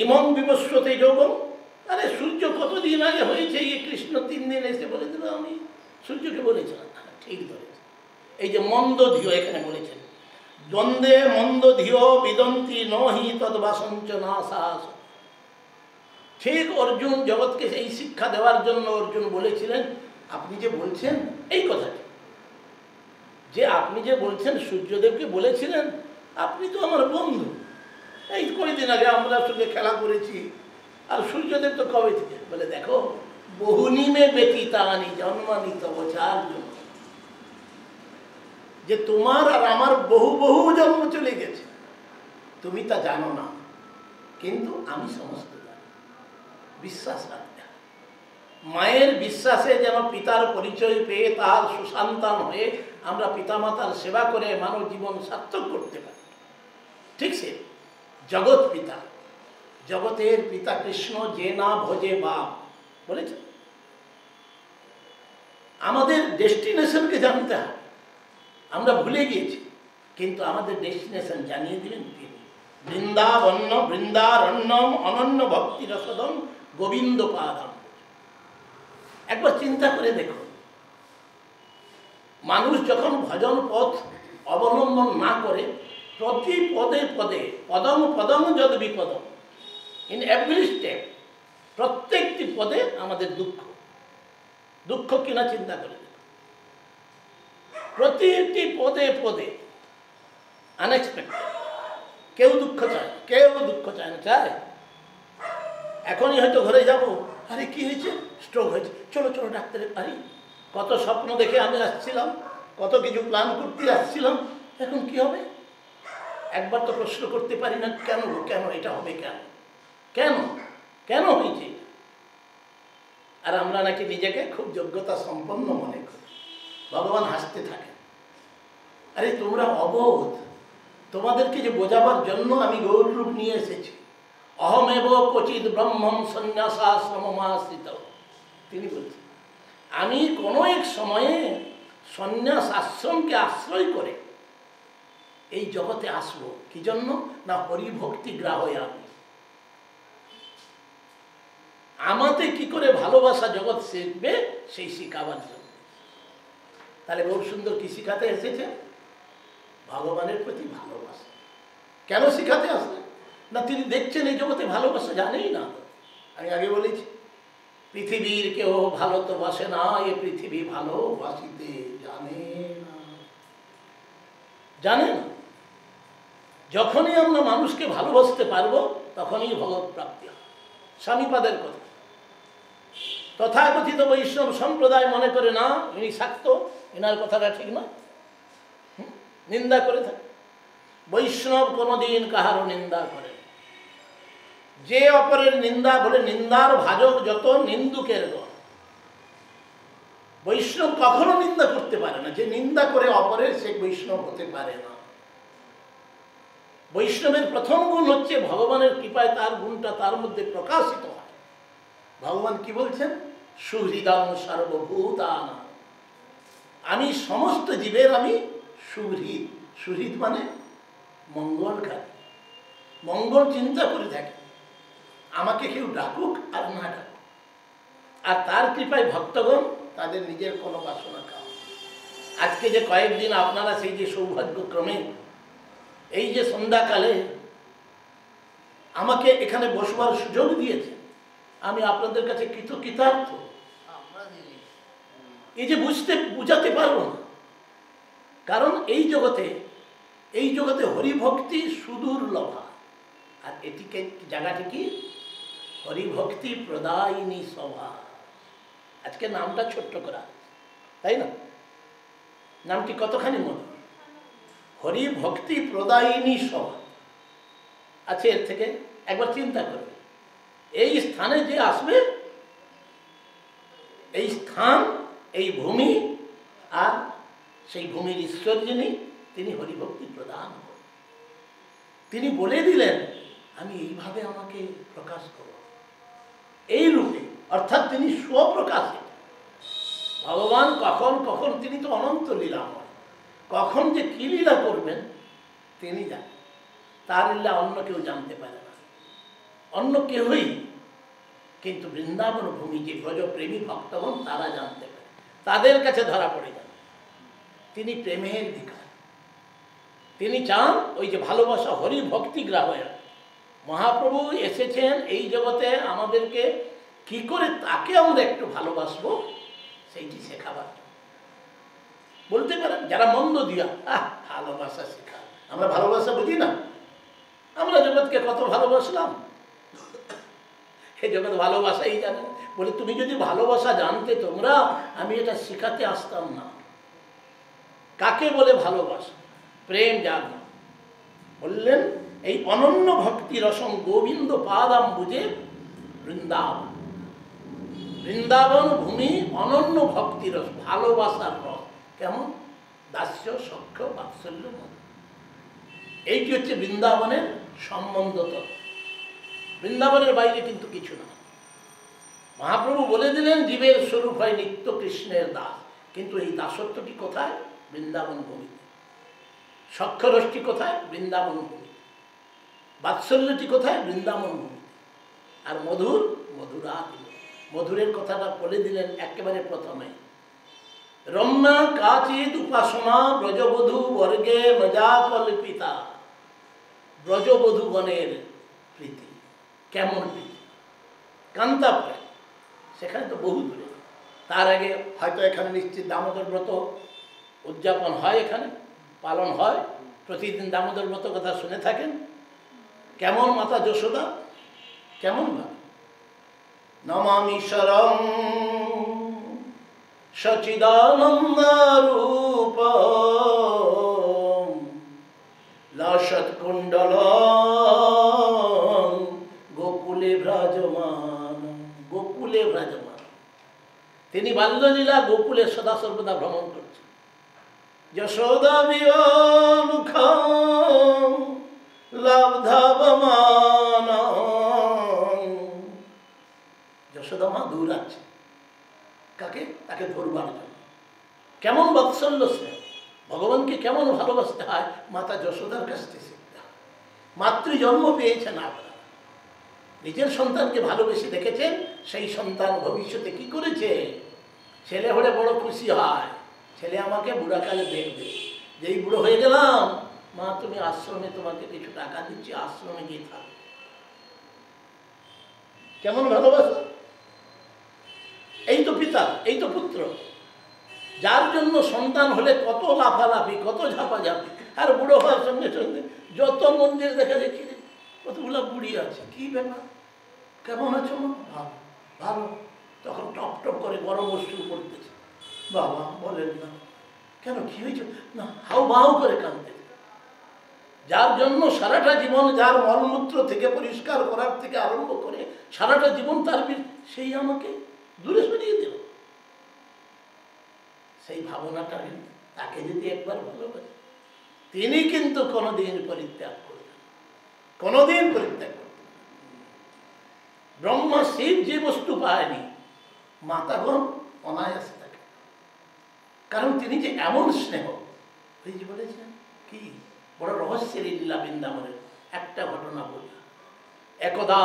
ইমং বিবস্বতে যোগম, আরে সূর্য কতদিন আগে হয়েছে, এই কৃষ্ণ 3 দিন এসে বলে দিল আমি সূর্যকে বলেছিলাম। ঠিক ধরেছে। এই যে মন্দ ধিও এখানে বলেছেন, দ্বন্দ্বে মন্দ ধিও বিদন্তি নহি তদ্বাসঞ্চ না সাহস। ঠিক অর্জুন জগৎকে এই শিক্ষা দেওয়ার জন্য অর্জুন বলেছিলেন, আপনি যে বলছেন এই কথাটি, যে আপনি যে বলছেন সূর্যদেবকে বলেছিলেন আপনি তো আমার বন্ধু, এই কয়েকদিন আগে আমরা সঙ্গে খেলা করেছি, আর সূর্যদেব তো কবে থেকে, বলে দেখো বহুনিমে ব্যতীতানি জন্মানি তব চার্য, যে তোমার আর আমার বহু বহু জন্ম চলে গেছে, তুমি তা জানো না, কিন্তু আমি সমস্ত জানি। বিশ্বাস রাখতে হবে। মায়ের বিশ্বাসে যেন পিতার পরিচয় পেয়ে তার সুসন্তান হয়ে আমরা পিতামাতার সেবা করে মানব জীবন সার্থক করতে পারি। ঠিক সে জগৎ পিতা, জগতের পিতা কৃষ্ণ, যে না ভজে বাপ বলেছে। আমাদের ডেস্টিনেশনকে জানতে হবে, আমরা ভুলে গিয়েছি, কিন্তু আমাদের ডেস্টিনেশন জানিয়ে দিলেন তিনি। বৃন্দাবন্য বৃন্দারণ্যম অনন্য ভক্তি রসদম গোবিন্দ পাদম। একবার চিন্তা করে দেখো, মানুষ যখন ভজন পথ অবলম্বন না করে, প্রতি পদে পদে পদম পদম যদ বিপদম, ইন এভরি স্টেপ, প্রত্যেকটি পদে আমাদের দুঃখ, দুঃখ কিনা চিন্তা করে দেখো। প্রতিটি পদে পদে আনএক্সপেক্টেড। কেউ দুঃখ চায়, কেউ দুঃখ চায় না, চায়? এখনই হয়তো ঘরে যাব, আরে কি হয়েছে, স্ট্রোক হয়েছে, চলো চলো ডাক্তারের বাড়ি। কত স্বপ্ন দেখে আমি আসছিলাম, কত কিছু প্ল্যান করতে আসছিলাম, এখন কি হবে? একবার তো প্রশ্ন করতে পারি না, কেন কেন এটা হবে, কেন কেন কেন হয়েছে? আর আমরা নাকি নিজেকে খুব যোগ্যতা সম্পন্ন মনে করি। ভগবান হাসতে থাকে, আরে তোমরা অবোধ, তোমাদেরকে যে বোঝাবার জন্য আমি গৌর রূপ নিয়ে এসেছি। অহমেব ক্বচিৎ ব্রহ্মম সন্ন্যাসাশ্রমমাশ্রিত, তিনি বলছেন আমি কোনো এক সময়ে সন্ন্যাস আশ্রমকে আশ্রয় করে এই জগতে আসবো। কি জন্য না, হরিভক্তি গ্রাহ্য আমি। আমাতে কি করে ভালোবাসা জগৎ শিখবে সেই শিখাবার জন্য। তাহলে গৌর সুন্দর কি শিখাতে এসেছে? ভগবানের প্রতি ভালোবাসা। কেন শিখাতে আসলে না, তিনি দেখছেন এই জগতে ভালোবাসা জানেই না। আমি আগে বলেছি, পৃথিবীর কেউ ভালো তো বাসে না, এ পৃথিবী ভালোবাসিতে জানে না, জানে না। যখনই আমরা মানুষকে ভালোবাসতে পারবো তখনই ভগবত প্রাপ্তি হয়। স্বামীপাদের কথা, তথাকথিত বৈষ্ণব সম্প্রদায় মনে করে না ইনি শাক্ত, এনার কথাটা ঠিক নয়, নিন্দা করে থাকে। বৈষ্ণব কোনোদিন কাহারও নিন্দা করে, যে অপরের নিন্দা বলে নিন্দার ভাজক যত নিন্দুকের গণ। বৈষ্ণব কখনো নিন্দা করতে পারে না, যে নিন্দা করে অপরের সে বৈষ্ণব হতে পারে না। বৈষ্ণবের প্রথম গুণ হচ্ছে ভগবানের কৃপায় তার গুণটা তার মধ্যে প্রকাশিত হয়। ভগবান কি বলছেন? সুহৃদং সর্বভূতানাং, আমি সমস্ত জীবের আমি সুহৃদ। সুহৃদ মানে মঙ্গলকারী, মঙ্গল চিন্তা করে থাকি। আমাকে কেউ ডাকুক আর না ডাকুক, আর তার কৃপায় ভক্তগণ তাদের নিজের কোনো বাসনা খাওয়া। আজকে যে কয়েকদিন আপনারা সেই যে সৌভাগ্যক্রমে এই যে সন্ধ্যাকালে আমাকে এখানে বসবার সুযোগ দিয়েছে, আমি আপনাদের কাছে কৃতজ্ঞার্থ। এই যে বুঝাতে পারবো না, কারণ এই জগতে হরিভক্তি সুদুর্লভা। আর এটিকে জায়গাটি কি? হরিভক্তি প্রদায়িনী সভা। আজকে নামটা ছোট্ট করা, তাই না? নামটি কতখানি মধুর, হরিভক্তি প্রদায়িনী সভা। আছে এর থেকে একবার চিন্তা করবে, এই স্থানে যে আসবে, এই স্থান, এই ভূমি, আর সেই ভূমির ঈশ্বর যিনি, তিনি হরিভক্তি প্রদান করেন। তিনি বলে দিলেন আমি এইভাবে আমাকে প্রকাশ করব, এই রূপে, অর্থাৎ তিনি স্বপ্রকাশে। ভগবান কখন কখন, তিনি তো অনন্ত লীলাময়, কখন যে কি লীলা করবেন তিনি জানেন। তার লীলা অন্য কেউ জানতে পারে না, অন্য কেউই। কিন্তু বৃন্দাবন ভূমি যে ব্রজপ্রেমী ভক্তগণ তারা জানতে পারে, তাদের কাছে ধরা পড়ে যান তিনি প্রেমের বিকার। তিনি চান ওই যে ভালোবাসা, হরি ভক্তি গ্রাহয়া। মহাপ্রভু এসেছেন এই জগতে আমাদেরকে কি করে তাকে আমরা একটু ভালোবাসবো সেইটি শেখাবার। বলতে পারেন যারা মন্দ দিয়া ভালোবাসা শেখা, আমরা ভালোবাসা বুঝি না। আমরা জগৎকে কত ভালোবাসলাম, এই জগৎ ভালোবাসাই জানে। বলে তুমি যদি ভালোবাসা জানতে তোমরা, আমি এটা শেখাতে আসতাম না। কাকে বলে ভালোবাসা? প্রেম জানা। বললেন এই অনন্য ভক্তি রসম গোবিন্দ পাদাম বুঝে বৃন্দাবন। বৃন্দাবন ভূমি অনন্য ভক্তি রস, ভালোবাসার রস। কেমন? দাস্য, সখ্য, বাৎসল্য, মধু। এইটি হচ্ছে বৃন্দাবনের সম্বন্ধ তত্ত্ব। বৃন্দাবনের বাইরে কিন্তু কিছু না। মহাপ্রভু বলে দিলেন জীবের স্বরূপ হয় নিত্য কৃষ্ণের দাস। কিন্তু এই দাসত্বটি কোথায়? বৃন্দাবন ভূমিতে। সখ্যরসটি কোথায়? বৃন্দাবন ভূমিতে। বাৎসল্যটি কোথায়? বৃন্দাবন ভূমিতে। আর মধুর, মধুরাতি। মধুরের কথাটা বলে দিলেন একেবারে প্রথমে। রম্যা কাচিত উপাসনা ব্রজবধূ বর্গে মজা কল্পিতা। ব্রজবধূগণের প্রীতি কেমন প্রীতি? কান্তা প্রায়, সেখানে তো বহু দূরে। তার আগে হয়তো এখানে নিশ্চিত দামোদর ব্রত উদযাপন হয়, এখানে পালন হয়। প্রতিদিন দামোদর ব্রত কথা শুনে থাকেন। কেমন মাতা যশোদা, কেমন ভাবে নমামি শরম সচিদানন্দ রূপ লাসৎ কুণ্ডল গোকুলে ভ্রাজমান। গোকুলে ভ্রাজমান, তিনি বাল্যলীলা গোকুলে সদা সর্বদা ভ্রমণ করছেন। যশোদা বিয়োমুখ লব্ধবমান। যশোদা মা দূর আছে কাকে? তাকে ধরবার জন্য। কেমন বাৎসল্য স্নেহ, ভগবানকে কেমন ভালোবাসতে হয় মাতা যশোদার কাছ থেকে শিখতে হয়। মাতৃজন্ম পেয়েছেন আপনারা, নিজের সন্তানকে ভালোবেসে দেখেছেন। সেই সন্তান ভবিষ্যতে কি করেছে? ছেলে হলে বড় খুশি হয়, ছেলে আমাকে বুড়াকালে দেখবে। যেই বুড়ো হয়ে গেলাম, মা তুমি আশ্রমে, তোমাকে কিছু টাকা দিচ্ছি, আশ্রমে গিয়ে থাকবে। কেমন ভালোবাসা! এই তো পিতা, এই তো পুত্র, যার জন্য সন্তান হলে কত লাফালাফি, কত ঝাপাঝাপি। আর বুড়ো হওয়ার সঙ্গে সঙ্গে যত মন্দির দেখা দেখি কতগুলো বুড়ি আছে। কি ব্যাপার, কেমন আছো? ভালো, ভালো। তখন টপ টপ করে গরম অশ্রু পড়তেছে। বাবা বলেন না, কেন কি হয়েছে? না, হাউ বাউ করে কাঁদতে। যার জন্য সারাটা জীবন, যার মলমূত্র থেকে পরিষ্কার করার থেকে আরম্ভ করে সারাটা জীবন তার সেই আমাকে দূরে সরিয়ে দিল। সেই ভাবনাটা তাকে যদি একবার ভালোবাসে, তিনি কিন্তু কোনোদিন পরিত্যাগ করবেন, কোনোদিন পরিত্যাগ করবেন। ব্রহ্মা শিব যে বস্তু পায়নি, মাতাগণ অনায়াসে থাকে। কারণ তিনি যে এমন স্নেহ, এই যে বলেছেন কি বড় রহস্যের লীলা বৃন্দাবনের। একটা ঘটনা বলি। একদা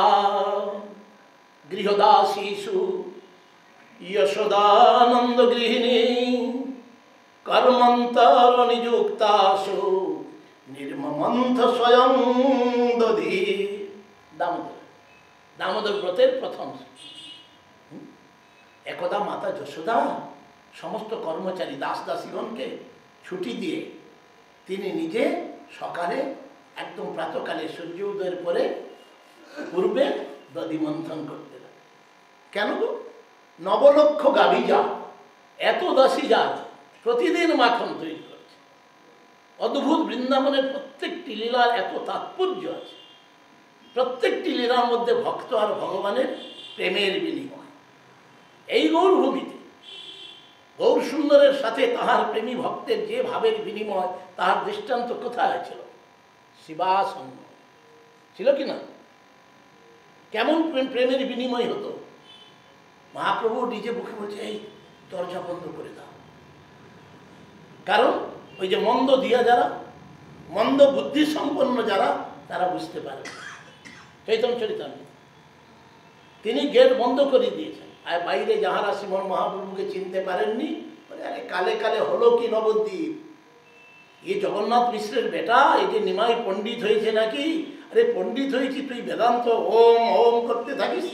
গৃহদাসীষু যশোদানন্দ গৃহিণী কর্মন্তর নিযুক্তাসু নির্মমন্থ স্বয়ং দধি। দামোদর, দামোদর ব্রতের প্রথম। একদা মাতা যশোদা সমস্ত কর্মচারী দাস দাসীগণকে ছুটি দিয়ে তিনি নিজে সকালে একদম প্রাতকালে সূর্য উদয়ের পরে পূর্বে দধি মন্থন করতে লাগে। কেন গো? নবলক্ষ গাভী জাত, এত দাসী জাত প্রতিদিন মাখন তৈরি করছে। অদ্ভুত বৃন্দাবনের প্রত্যেকটি লীলার এত তাৎপর্য আছে। প্রত্যেকটি লীলার মধ্যে ভক্ত আর ভগবানের প্রেমের বিনিময়। এই গৌরভূমিতে গৌর সুন্দরের সাথে তাহার প্রেমী ভক্তের যে ভাবের বিনিময়, তাহার দৃষ্টান্ত কোথায় ছিল? শিবাসঙ্গ ছিল কি না? কেমন প্রেমের বিনিময় হতো? মহাপ্রভু নিজে মুখে বলছে, এই দরজা বন্ধ করে দাও। কারণ ওই যে মন্দ দিয়া যারা, মন্দ বুদ্ধি সম্পন্ন যারা, তারা বুঝতে পারে। চৈতন্য চরিতামৃত তিনি গেট বন্ধ করে দিয়েছেন। আর বাইরে যাহারা শ্রীমন মহাপ্রভুকে চিনতে পারেননি, আরে কালে কালে হলো কি নবদ্বীপ, এ জগন্নাথ মিশ্রের বেটা, এই যে নিমাই পণ্ডিত হয়েছে নাকি? আরে পণ্ডিত হয়েছি, তুই বেদান্ত ওম ওম করতে থাকিস,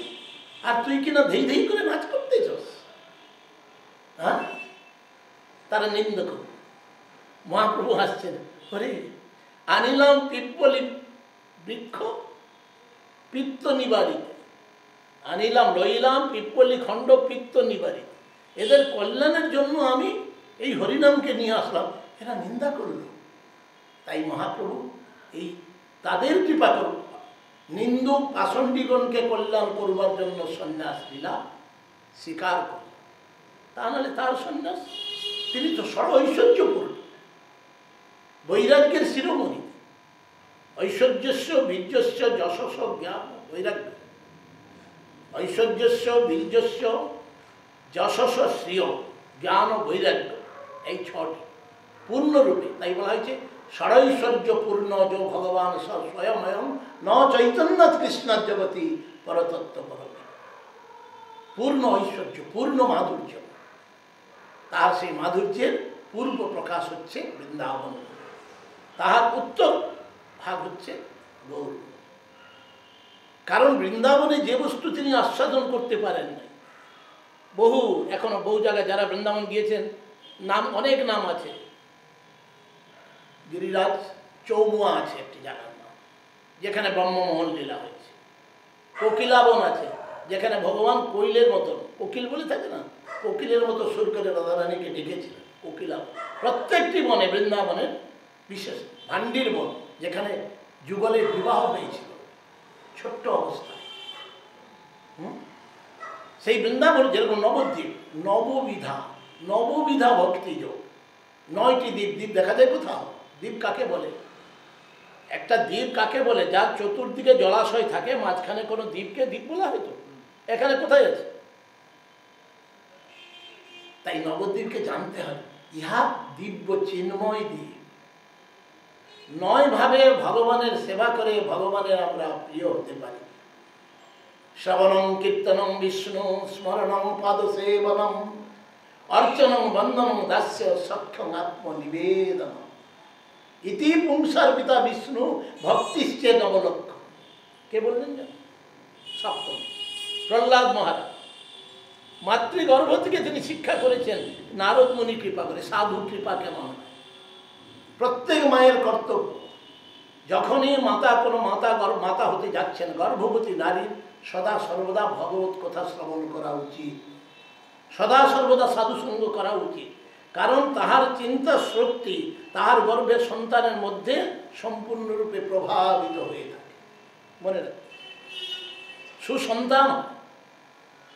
আর তুই কিনা ধেই ধেই করে নাচ করতেছস। হ্যাঁ, তারা নিন্দা করবে। মহাপ্রভু হাসছেন, ওরে আনিলাম পিপ্পলি বৃক্ষ পিত্ত নিবারিত, আনিলাম লইলাম পিপ্পলি খণ্ড পিত্ত নিবারিত, এদের কল্যাণের জন্য আমি এই হরিনামকে নিয়ে আসলাম, এরা নিন্দা করল। তাই মহাপ্রভু এই তাদের কৃপা করুন, নিন্দুক পাষণ্ডীগণকে কল্যাণ করবার জন্য সন্ন্যাস লীলা স্বীকার করল। তা নাহলে তার সন্ন্যাস, তিনি তো সর ঐশ্বর্যপূর্ণ, বৈরাগ্যের শিরোমণি। ঐশ্বর্যস্য বীর্যস্য যশস্য জ্ঞান বৈরাগ্য, ঐশ্বর্যস্য বীর্যস্য যশস্য শ্রিয় জ্ঞান ও বৈরাগ্য, এই ছটি পূর্ণরূপে। তাই বলা হয়েছে ষড়ৈশ্বর্য পূর্ণ যো ভগবান স্বয়ং ন চৈতন্য কৃষ্ণ জগতি পরতত্ত্ব পরমে। পূর্ণ ঐশ্বর্য, পূর্ণ মাধুর্য, তার সেই মাধুর্যের পূর্ব প্রকাশ হচ্ছে বৃন্দাবন, তাহার উত্তর ভাগ হচ্ছে গৌর। কারণ বৃন্দাবনে যে বস্তু তিনি আস্বাদন করতে পারেন নাই, বহু এখনো বহু জায়গায় যারা বৃন্দাবন গিয়েছেন, নাম অনেক নাম আছে। গিরিরাজ চৌমুয়া আছে একটি জায়গার নাম, যেখানে ব্রহ্মমোহন লীলা হয়েছে। কোকিলাবন আছে, যেখানে ভগবান কোকিলের মতো, কোকিল বলে থাকে না, কোকিলের মতো সুর করে রাধারানীকে ডেকেছিলেন, কোকিলাবন। প্রত্যেকটি বনে বৃন্দাবনের বিশেষ ভান্ডির বন, যেখানে যুগলের বিবাহ হয়েছিল ছোট্ট অবস্থায়। সেই বৃন্দাবন যেরকম নবদ্বীপ, নববিধা ভক্তি যোগ, 9টি দ্বীপ। দ্বীপ দেখা যায় কোথাও? দ্বীপ কাকে বলে? একটা দ্বীপ কাকে বলে? যার চতুর্দিকে জলাশয় থাকে, মাঝখানে কোনো দ্বীপকে দ্বীপ বলা হয়তো? এখানে কোথায় আছে? তাই নবদ্বীপকে জানতে হবে, ইহা দিব্য চিন্ময় দ্বীপ। 9 ভাবে ভগবানের সেবা করে ভগবানের আমরা প্রিয় হতে পারি। শ্রবণং কীর্তনং বিষ্ণু স্মরণং পাদসেবনং অর্চনং বন্দনং দাস্য সখ্যং আত্মনিবেদনম ইতি পুংসার্পিতা বিষ্ণু ভক্তিশ্চে নবলক্ষ। কে বললেন জানো? সপ্তম প্রহ্লাদ মহারাজ। মাতৃগর্ভ থেকে তিনি শিক্ষা করেছেন নারদ মুনি কৃপা করে। সাধু কৃপা কেমন হয়? প্রত্যেক মায়ের কর্তব্য, যখনই কোনো মাতা হতে যাচ্ছেন, গর্ভবতী নারীর সদা সর্বদা ভগবত কথা শ্রবণ করা উচিত, সদা সর্বদা সাধুসঙ্গ করা উচিত। কারণ তাহার চিন্তা শক্তি তাহার গর্ভের সন্তানের মধ্যে সম্পূর্ণরূপে প্রভাবিত হয়ে থাকে। মনে রাখ, সুসন্তান,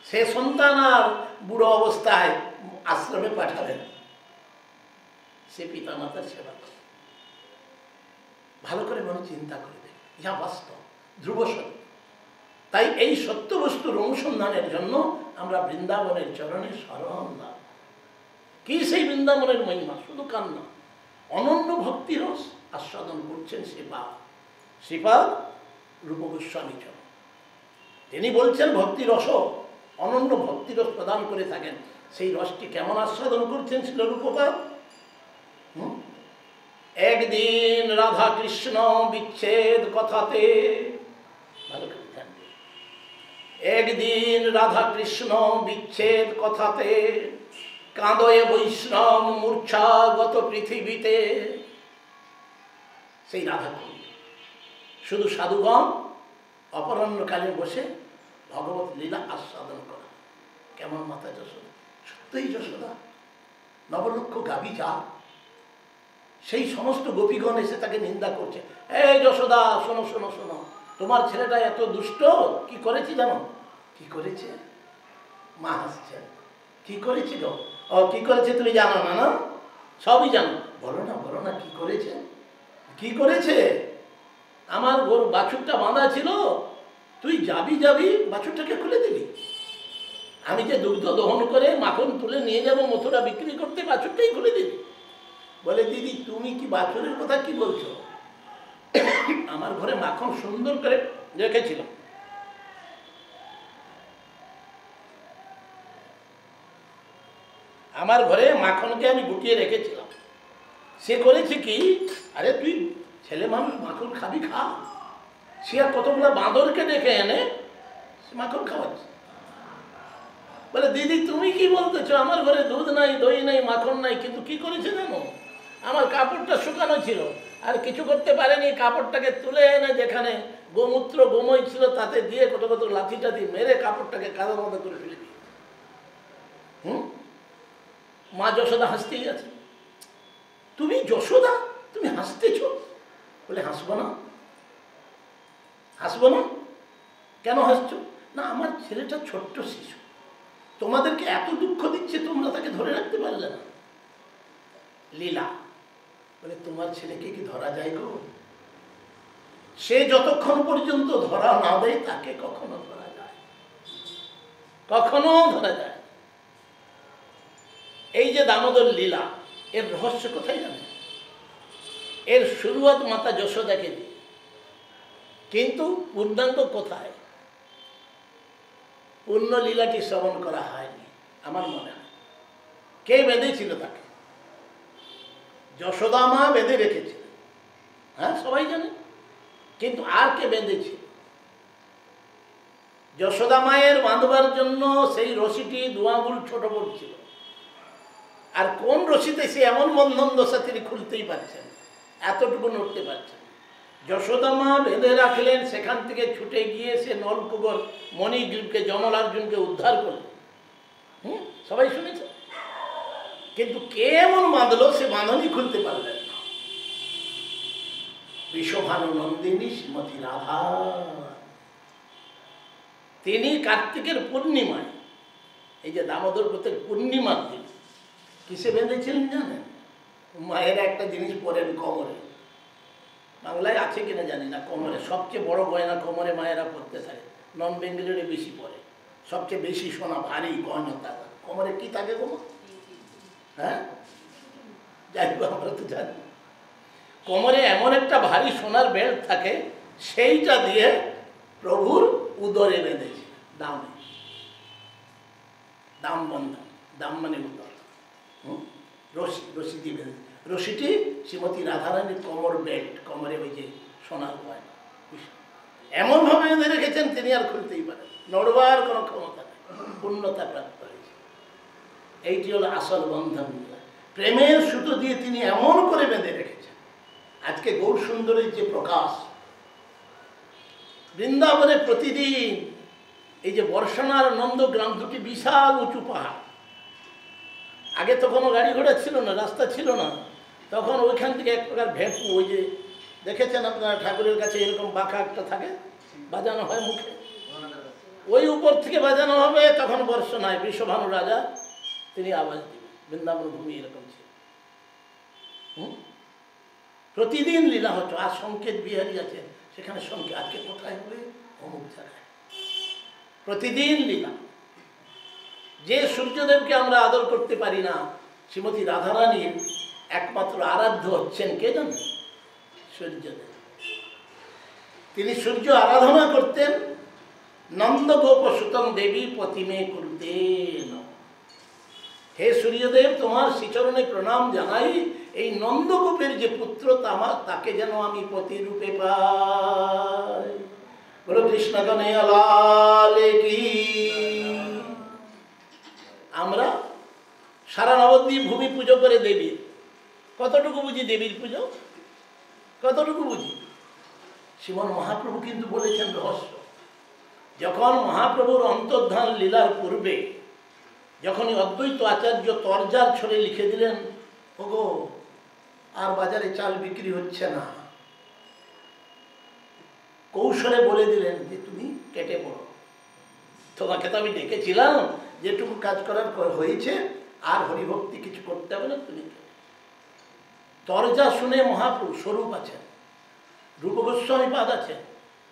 সে সন্তান আর বুড়ো অবস্থায় আশ্রমে পাঠাবেন, সে পিতা মাতার সেবা করে। ভালো করে মনে চিন্তা করে দেবে, ইহা বাস্তব, ধ্রুব সত্য। তাই এই সত্য বস্তুর অনুসন্ধানের জন্য আমরা বৃন্দাবনের চরণে শরণ লাভ। কি সেই বৃন্দাবনের মহিমা? শুধু কান্না, অনন্য ভক্তিরস আস্বাদন করছেন শ্রীপাদ রূপ গোস্বামী চরণ। তিনি বলছেন ভক্তিরস, অনন্য ভক্তিরস প্রদান করে থাকেন। সেই রসটি কেমন আস্বাদন করছেন ছিল রূপপাদ? একদিন রাধা কৃষ্ণ বিচ্ছেদ কথাতে, ভালো করে ধ্যান দিন, একদিন রাধা কৃষ্ণ বিচ্ছেদ কথাতে কাঁদয়ে বৈষ্ণব মূর্ছাগত পৃথিবীতে। সেই রাধা শুধু সাধুগণ অপরাহ্নকালে বসে ভগবত লীলা আস্বাদন করা। কেমন মাতা যশোদা, সত্যই যশোদা, নবলক্ষ গাভী যা। সেই সমস্ত গোপীগণ এসে তাকে নিন্দা করছে, এই যশোদা শোনো শোনো শোনো, তোমার ছেলেটা এত দুষ্ট, কি করেছে জানো? কি করেছে? মা হাসছেন, কি করেছে গো? ও কি করেছে তুমি জানো না? না, সবই জানো। বলো না কি করেছে? কি করেছে? আমার গরু বাছুরটা বাঁধা ছিল, তুই যাবি বাছুরটাকে খুলে দিবি। আমি যে দুগ্ধ দহন করে মাখন তুলে নিয়ে যাব মথুরা বিক্রি করতে, বাছুরটাই খুলে দিবি। বলে দিদি তুমি কি বাছুরের কথা কি বলছো? আমার ঘরে মাখন সুন্দর করে রেখেছিল, আমার ঘরে মাখনকে আমি গুটিয়ে রেখেছিলাম। সে করেছে কি, আরে তুই ছেলে মানুষ মাখন খাবি খা। সে আর কতগুলো বাঁদরকে ডেকে এনে মাখন খাওয়াচ্ছে। বলে দিদি তুমি কি বলতেছো, আমার ঘরে দুধ নাই, দই নাই, মাখন নাই, কিন্তু কি করেছে জানো, আমার কাপড়টা শুকানো ছিল আর কিছু করতে পারেনি, কাপড়টাকে তুলে এনে যেখানে গোমূত্র গোময় ছিল তাতে দিয়ে কত কত লাথি টাথি মেরে কাপড়টাকে কাদার মতো করে ফেলে দিয়ে। মা যশোদা হাসতেই আছে। তুমি যশোদা, তুমি হাসতেছ? বলে হাসবো না। হাসবো না কেন হাসছো? না আমার ছেলেটা ছোট্ট শিশু, তোমাদেরকে এত দুঃখ দিচ্ছে, তোমরা তাকে ধরে রাখতে পারলে না। লীলা। বলে তোমার ছেলেকে কি ধরা যায় গো? সে যতক্ষণ পর্যন্ত ধরা না দেয় তাকে কখনো ধরা যায়, কখনো ধরা যায়। এই যে দামোদর লীলা, এর রহস্য কোথায় জানে? এর শুরুয়াত মাতা যশোদাকে দিয়ে, কিন্তু পূর্ণাঙ্গ কোথায়? পূর্ণ লীলাটি শ্রবণ করা হয়নি আমার মনে হয়। কে বেঁধেছিল তাকে? যশোদা মা বেঁধে রেখেছিল, হ্যাঁ সবাই জানে, কিন্তু আর কে বেঁধেছিল? যশোদা মায়ের বাঁধবার জন্য সেই রশিটি দু আঙুল ছোট পড়ছিল, আর কোন রশিতে সে এমন বন্ধন দশা তিনি খুলতেই পারছেন, এতটুকু নড়তে পারছেন। যশোদা মা বেঁধে রাখলেন, সেখান থেকে ছুটে গিয়ে সে নলকুবর মণিগ্রীবকে যমলার্জুনকে উদ্ধার করলেন। সবাই শুনেছে, কিন্তু কে এমন বাঁধলো সে বাঁধনই খুলতে পারলেন না। বিষভানু নন্দিনী শ্রীমতী রাধা, তিনি কার্তিকের পূর্ণিমায়, এই যে দামোদর ব্রতের পূর্ণিমার দিন কিসে বেঁধেছিলেন জানেন? মায়েরা একটা জিনিস পরেন কোমরে, বাংলায় আছে কিনা জানি না, কোমরে সবচেয়ে বড় গয়না কোমরে মায়েরা পরতে থাকে, নন বেঙ্গলিরে বেশি পরে, সবচেয়ে বেশি সোনা ভারী গয়না থাকে কোমরে। কি থাকে কোমর? হ্যাঁ যাই হোক আমরা তো জানি, কোমরে এমন একটা ভারী সোনার বেল্ট থাকে, সেইটা দিয়ে প্রভুর উদরে বেঁধেছে, দামে, দাম বন্ধন, দাম মানে উদর, রশি, রশি দিয়ে বেঁধেছে। রশিটি শ্রীমতী রাধারানীর কোমর বেল্ট, কোমরে ওই যে সোনার গয়না, এমনভাবে বেঁধে রেখেছেন তিনি আর খুলতেই পারেন, নড়বার কোনো ক্ষমতা নেই, পূর্ণতা প্রাপ্ত হয়েছে। এইটি হলো আসল বন্ধন। প্রেমের সুতো দিয়ে তিনি এমন করে বেঁধে রেখেছেন। আজকে গৌর সুন্দরের যে প্রকাশ, বৃন্দাবনে প্রতিদিন এই যে বর্ষানার নন্দগ্রাম, দুটি বিশাল উঁচু পাহাড়, আগে তো কোনো গাড়ি ঘোড়া ছিল না, রাস্তা ছিল না, তখন ওইখান থেকে এক প্রকার ভেপু, ওই যে দেখেছেন আপনারা ঠাকুরের কাছে এরকম বাঁকা একটা থাকে, বাজানো হয় মুখে, ওই উপর থেকে বাজানো হবে, তখন বর্ষণায় বিষভানু রাজা তিনি আওয়াজ দিবেন। বৃন্দাবন ভূমি এরকম ছিল, প্রতিদিন লীলা হতো। আর সংকেত বিহারী আছেন, সেখানে সংকেত, আজকে কোথায় হবে? অমুক জায়গায়, প্রতিদিন লীলা। যে সূর্যদেবকে আমরা আদর করতে পারি না, শ্রীমতী রাধারানীর একমাত্র আরাধ্য হচ্ছেন কে জানেন? সূর্যদেব। তিনি সূর্য আরাধনা করতেন। নন্দগোপ সুতং দেবী প্রতিমে করতেন, হে সূর্যদেব তোমার শ্রীচরণে প্রণাম জানাই, এই নন্দগোপের যে পুত্র তাকে যেন আমি প্রতিরূপে পাই। বলো কৃষ্ণ কানাইয়া লাল কি। আমরা সারা নবদ্বীপ ভূমি পুজো করে দেবীর, কতটুকু বুঝি দেবীর পুজো? কতটুকু বুঝি? শ্রীমন মহাপ্রভু কিন্তু বলেছেন রহস্য। যখন মহাপ্রভুর অন্তর্ধান লীলার পূর্বে, যখনই অদ্বৈত আচার্য তরজার ছড়ে লিখে দিলেন, ওগো আর বাজারে চাল বিক্রি হচ্ছে না, কৌশলে বলে দিলেন যে তুমি কেটে পড়ো, তোমাকে তো আমি ডেকেছিলাম, যেটুকু কাজ করার হয়েছে, আর হরিভক্তি কিছু করতে হবে না, তুমি। তরজা শুনে মহাপ্রভু, স্বরূপ আছেন, রূপ গোস্বামীপাদ আছেন,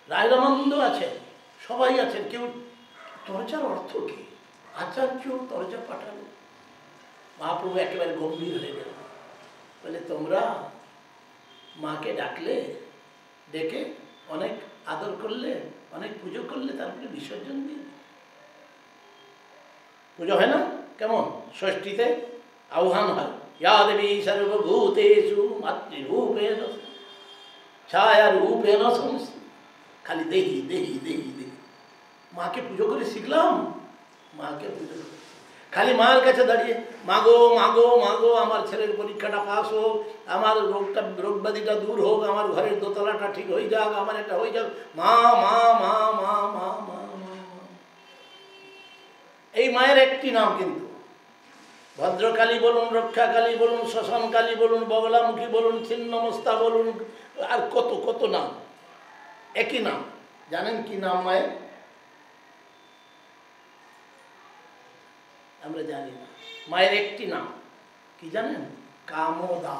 রায়রামানন্দ আছেন, সবাই আছেন, কেউ তরজার অর্থ কি, আচার্য তরজা পাঠালো। মহাপ্রভু একেবারে গম্ভীর হয়ে গেল, বলে তোমরা মাকে ডাকলে, ডেকে অনেক আদর করলে, অনেক পুজো করলে, তারপরে বিসর্জন দিলে। পুজো হয় না? কেমন? ষষ্ঠীতে আহ্বান হয়, ইয়া দেবী সর্বভূতেষু মাতৃরূপেণ ছায়ারূপেণ সংস্থিতা। খালি দেহি দেহি দেহি দেহি। মাকে পুজো করে শিখলাম, মাকে পুজো করে খালি মার কাছে দাঁড়িয়ে মাগো মাগো মাগো, আমার ছেলের পরীক্ষাটা পাস হোক, আমার রোগব্যাধিটা দূর হোক, আমার ঘরের দোতলাটা ঠিক হয়ে যাক, আমার এটা হয়ে যাক, মা মা মা মা মা মা মা। এই মায়ের একটি নাম, কিন্তু ভদ্রকালী বলুন, রক্ষাকালী বলুন, শ্মশানকালী বলুন, বগলামুখী বলুন, ছিন্নমস্তা বলুন, আর কত কত নাম, একই নাম। জানেন কি নাম মায়ের? আমরা জানি না। মায়ের একটি নাম কি জানেন? কামদা।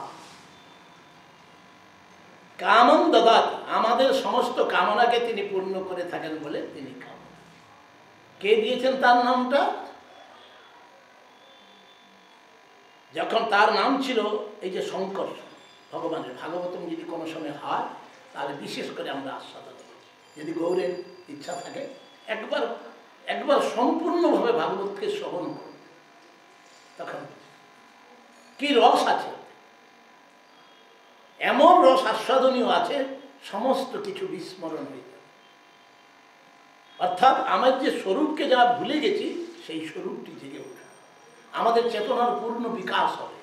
কামন দদাত, আমাদের সমস্ত কামনাকে তিনি পূর্ণ করে থাকেন বলে তিনি কামদা। কে দিয়েছেন তার নামটা? যখন তার নাম ছিল এই যে শঙ্কর ভগবানের, ভাগবতম যদি কোনো সময় হয় তাহলে বিশেষ করে আমরা আস্বাদন করি। যদি গৌরের ইচ্ছা থাকে একবার একবার সম্পূর্ণভাবে ভাগবতকে শ্রবণ করুন, তখন কি রস আছে, এমন রস আস্বাদনীয় আছে, সমস্ত কিছু বিস্মরণ হয়ে যাবে। অর্থাৎ আমার যে স্বরূপকে যা ভুলে গেছি সেই স্বরূপটি জেগে ওঠে, আমাদের চেতনার পূর্ণ বিকাশ হবে,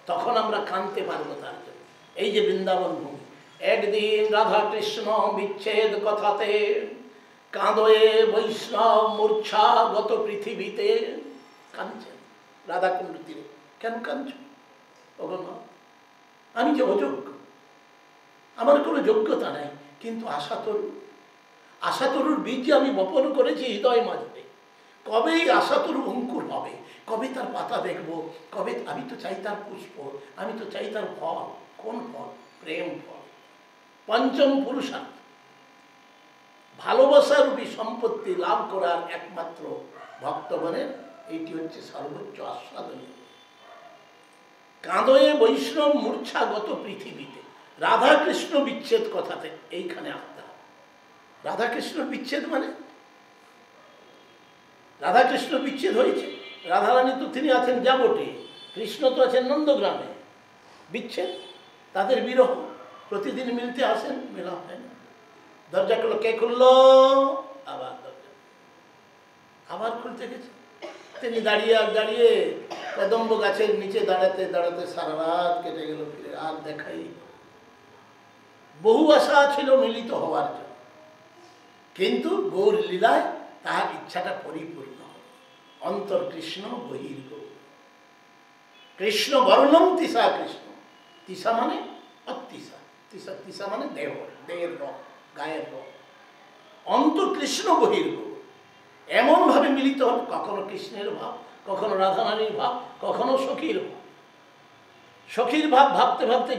তখন আমরা কাঁদতে পারবো তার জন্য। এই যে বৃন্দাবন ভূমি, একদিন রাধা কৃষ্ণ বিচ্ছেদ কথাতে কাঁদয়ে বৈষ্ণব মূর্ছা গত পৃথিবীতে। কাঁদছেন রাধাকুণ্ড তীরে। কেন কাঁদছ? ওগো মা, আমি যে অযোগ্য, আমার কোনো যোগ্যতা নাই, কিন্তু আশাতরুর বীজ যে আমি বপন করেছি হৃদয় মাঝে, কবে এই আশাতরু অঙ্কুর হবে, কবে তার পাতা দেখব, কবে? আমি তো চাই তার পুষ্প, আমি তো চাই তার ফল। কোন ফল? প্রেম ফল, পঞ্চম পুরুষার্থ। ভালোবাসারূপী সম্পত্তি লাভ করার একমাত্র ভক্তগণের এইটি হচ্ছে সর্বোচ্চ আস্বাদনীয়। কাঁদয়ে বৈষ্ণব মূর্ছাগত পৃথিবীতে। রাধাকৃষ্ণ বিচ্ছেদ কথাতে এইখানে আসতে হবে। রাধাকৃষ্ণ বিচ্ছেদ মানে রাধাকৃষ্ণ বিচ্ছেদ হয়েছে, রাধারানী তো তিনি আছেন যাবটে, কৃষ্ণ তো আছেন নন্দগ্রামে। বিচ্ছেদ, তাদের বিরহ, প্রতিদিন মিলতে আসেন, মেলা হয় না। দরজা খুললো, কে খুললো? আবার দরজা আবার খুলতে গেছে। তিনি দাঁড়িয়ে আর দাঁড়িয়ে কদম্ব গাছের নিচে দাঁড়াতে দাঁড়াতে সারা রাত কেটে গেল, ফিরে আর দেখাই। বহু আশা ছিল মিলিত হওয়ার জন্য, কিন্তু গৌর লীলায় তাহার ইচ্ছাটা পরিপূর্ণ হল। অন্তর কৃষ্ণ, বহির্গৌর। কৃষ্ণ বর্ণম তিসা কৃষ্ণ। তিসা মানে অতিসা, তিসা তিসা মানে দেহ, দেহের রং, গায়ের রং। অন্তর কৃষ্ণ, বহির্গৌর। এমনভাবে মিলিত হল, কখনো কৃষ্ণের ভাব, কখনো রাধারানীর ভাব, কখনো সখীর ভাব। সখীর ভাব ভাবতে ভাবতে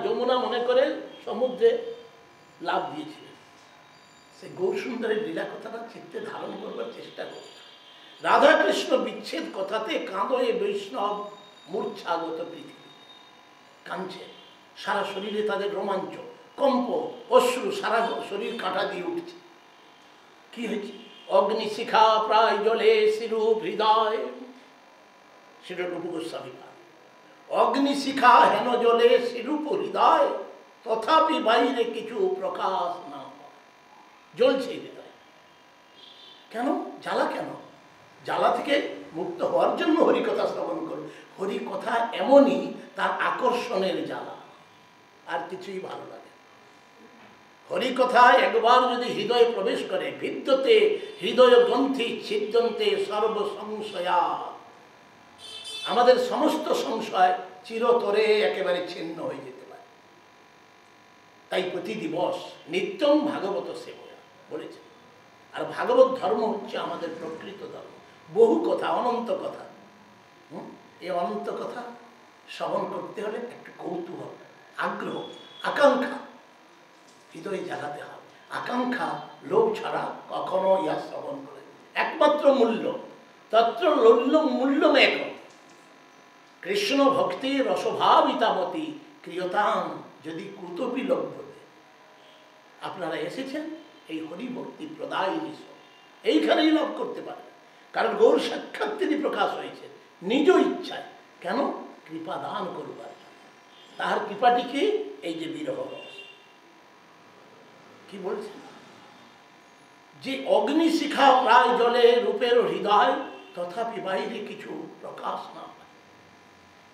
যমুনা মনে করে সমুদ্রে লাভ দিয়েছিলেন। সে গৌর সুন্দরের লীলা কথাটা চিত্তে ধারণ করবার চেষ্টা করত। রাধা কৃষ্ণ বিচ্ছেদ কথাতে কাঁদয়ে বৈষ্ণব মূর্ছাগত পৃথিবী। কাঁদছে, সারা শরীরে তাদের রোমাঞ্চ, কম্প, অশ্রু, সারা শরীর কাঁটা দিয়ে উঠছে। কি হয়েছে? অগ্নিশিখা প্রায় জলে শিরূপ হৃদয়। সেটা রূপ গোস্বামী। অগ্নিশিখা হেন জলে শিরূপ হৃদয়, তথাপি বাইরে কিছু প্রকাশ না হয়। জ্বলছে হৃদয়। কেন? জ্বালা কেন? জ্বালা থেকে মুক্ত হওয়ার জন্য হরিকথা শ্রবণ করুন। হরিকথা এমনই, তার আকর্ষণের জ্বালা, আর কিছুই ভালো লাগে। হরিকথা একবার যদি হৃদয়ে প্রবেশ করে, বিদ্যতে হৃদয় গ্রন্থি ছিদ্যন্তে সর্বসংশয়া। আমাদের সমস্ত সংশয় চিরতরে একেবারে ছিন্ন হয়ে যেতে পারে। তাই প্রতি দিবস নিত্যম ভাগবত সেবয়া বলেছে। আর ভাগবত ধর্ম হচ্ছে আমাদের প্রকৃত ধর্ম। বহু কথা, অনন্ত কথা। এই অনন্ত কথা শ্রবণ করতে হলে একটু কৌতূহল, আগ্রহ, আকাঙ্ক্ষা হৃদয়ে জাগাতে হবে। আকাঙ্ক্ষা, লোভ ছাড়া কখনো ইহা শ্রবণ করে। একমাত্র মূল্য তত্র মূল্যম এখন। কৃষ্ণ ভক্তি রসভাবিতামতি ক্রিয়তাম যদি কুতপি লভ্যতে। আপনারা এসেছেন এই হরিভক্তি প্রদায়িনী, এইখানেই লাভ করতে পারেন। কারণ গৌর সাক্ষাৎ তিনি প্রকাশ হয়েছেন নিজ ইচ্ছায়। কেন? কৃপা দান করবার জন্য। তাহার কৃপাটি কি? এই যে বিরহ রস। কি বলছেন? যে অগ্নিশিখা প্রায় জলে রূপের হৃদয়, তথাপি বাইরে কিছু প্রকাশ না পায়।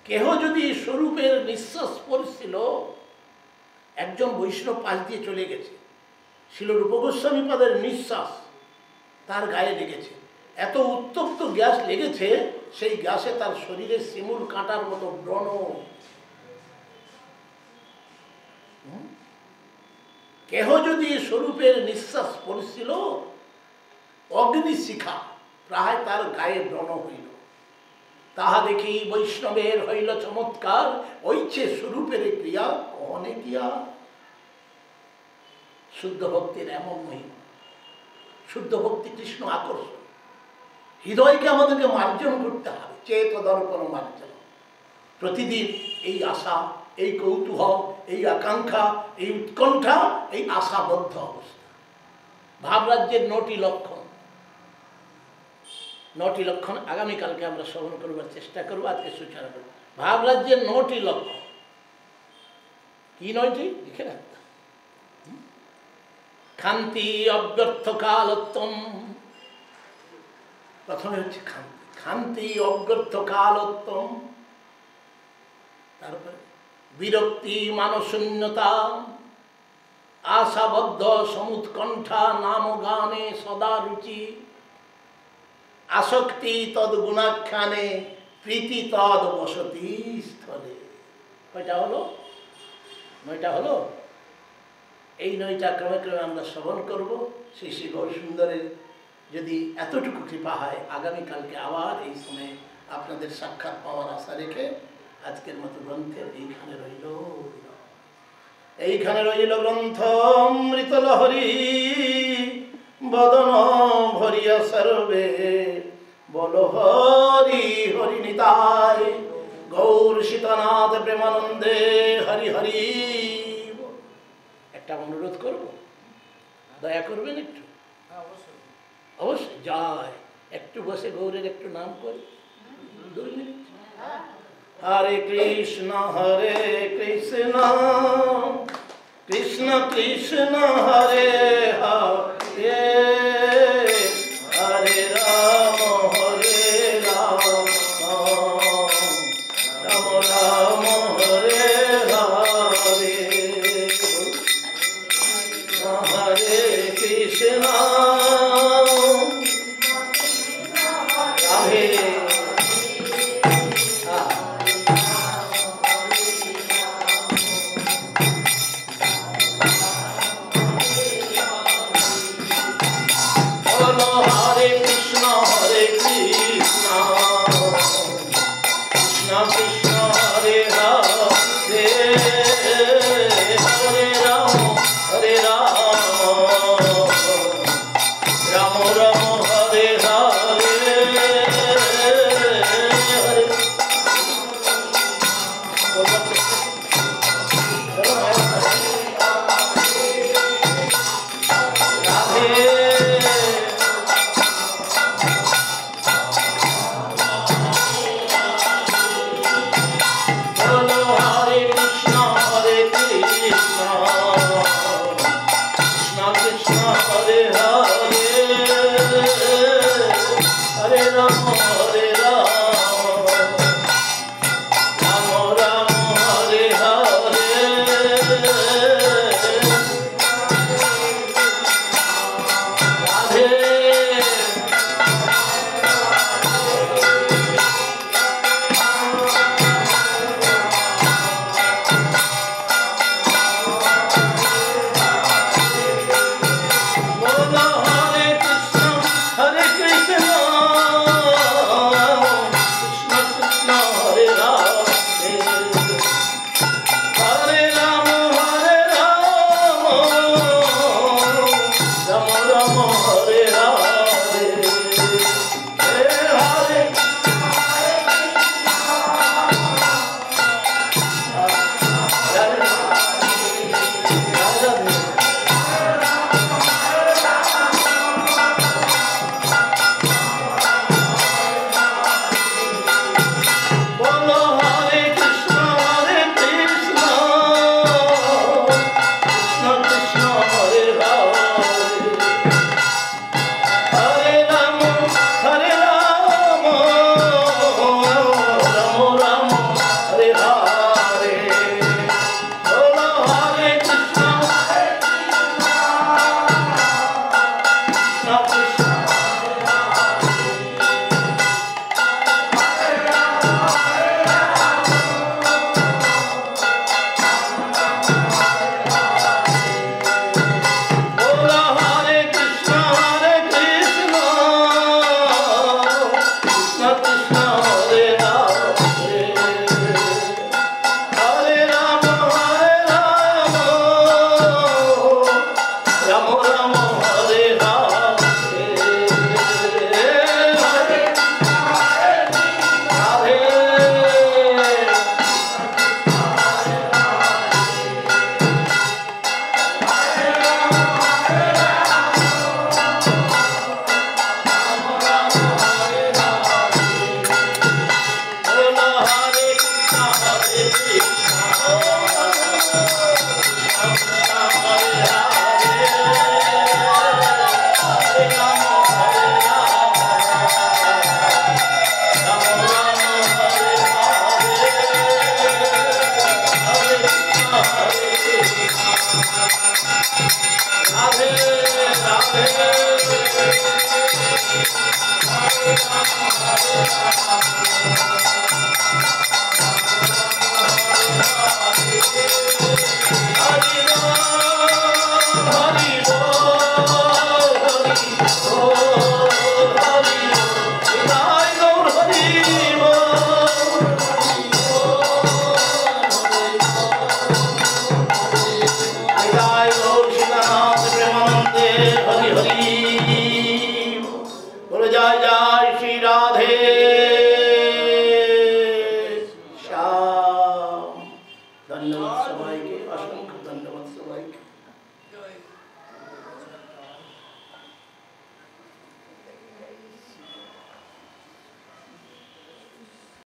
কেহ যদি স্বরূপের নিঃশ্বাস পড়ছিল, একজন বৈষ্ণব পাশ দিয়ে চলে গেছে, ছিল রূপ গোস্বামী পাদের নিঃশ্বাস তার গায়ে লেগেছে, এত উত্তপ্ত গ্যাস লেগেছে, সেই গ্যাসে তার শরীরে শিমুল কাঁটার মতো ব্রণ। কেহ যদি স্বরূপের নিঃশ্বাস পড়ছিল, অগ্নিশিখা প্রায় তার গায়ে ব্রণ হইল। তাহা দেখি বৈষ্ণবের হইল চমৎকার, ওইছে স্বরূপের ক্রিয়া কহনে কিয়া। শুদ্ধ ভক্তির এমন মহিমা। শুদ্ধ ভক্তি কৃষ্ণ আকর্ষণ। হৃদয়কে আমাদেরকে মার্জন করতে হবে, চেত দর্পণ মার্জন। প্রতিদিন এই আশা, এই কৌতূহল, এই আকাঙ্ক্ষা, এই উৎকণ্ঠা, এই আশাবদ্ধ অবস্থা। ভাবরাজ্যের 9টি লক্ষণ। 9টি লক্ষণ আগামীকালকে আমরা শ্রবণ করবার চেষ্টা করবো, আজকে সূচনা করব। ভাবরাজ্যের 9টি লক্ষণ কি? 9টি লিখে রাখতাম। খান্তি অব্যর্থ কালোত্তম। প্রথমে হচ্ছে খান্তি। খান্তি অব্যর্থ কালোত্তম। তারপরে বিরক্তি মানশূন্যতা, আশাবদ্ধ সমুৎকণ্ঠা, নাম গানে সদা রুচি, আসক্তি তদ গুণাখ্যানে, প্রীতি তদ বসতি স্থলে। কয়টা হলো? 9টা হলো। এই 9টা ক্রমে ক্রমে আমরা শ্রবণ করবো। শ্রী শ্রী গৌর সুন্দরের যদি এতটুকু কৃপা হয়, আগামীকালকে আবার এই সময়ে আপনাদের সাক্ষাৎ পাওয়ার আশা রেখে আজকের মতো গ্রন্থের এইখানে রইল। এইখানে রইল গ্রন্থ অমৃত লহরী, বদন ভরিয়া সর্বে বল হরি হরি নিতাই। গৌর সীতানাথ প্রেমানন্দে হরি হরি। একটা অনুরোধ করব, দয়া করবেন একটু? অবশ্যই যায় একটু বসে গৌরের একটু নাম করি। 2 মিনিট। হরে কৃষ্ণ কৃষ্ণ কৃষ্ণ হরে হরে, হরে রাম রাম রাম হরে হরে, হরে কৃষ্ণ রাধে। राधे राधे हरि राम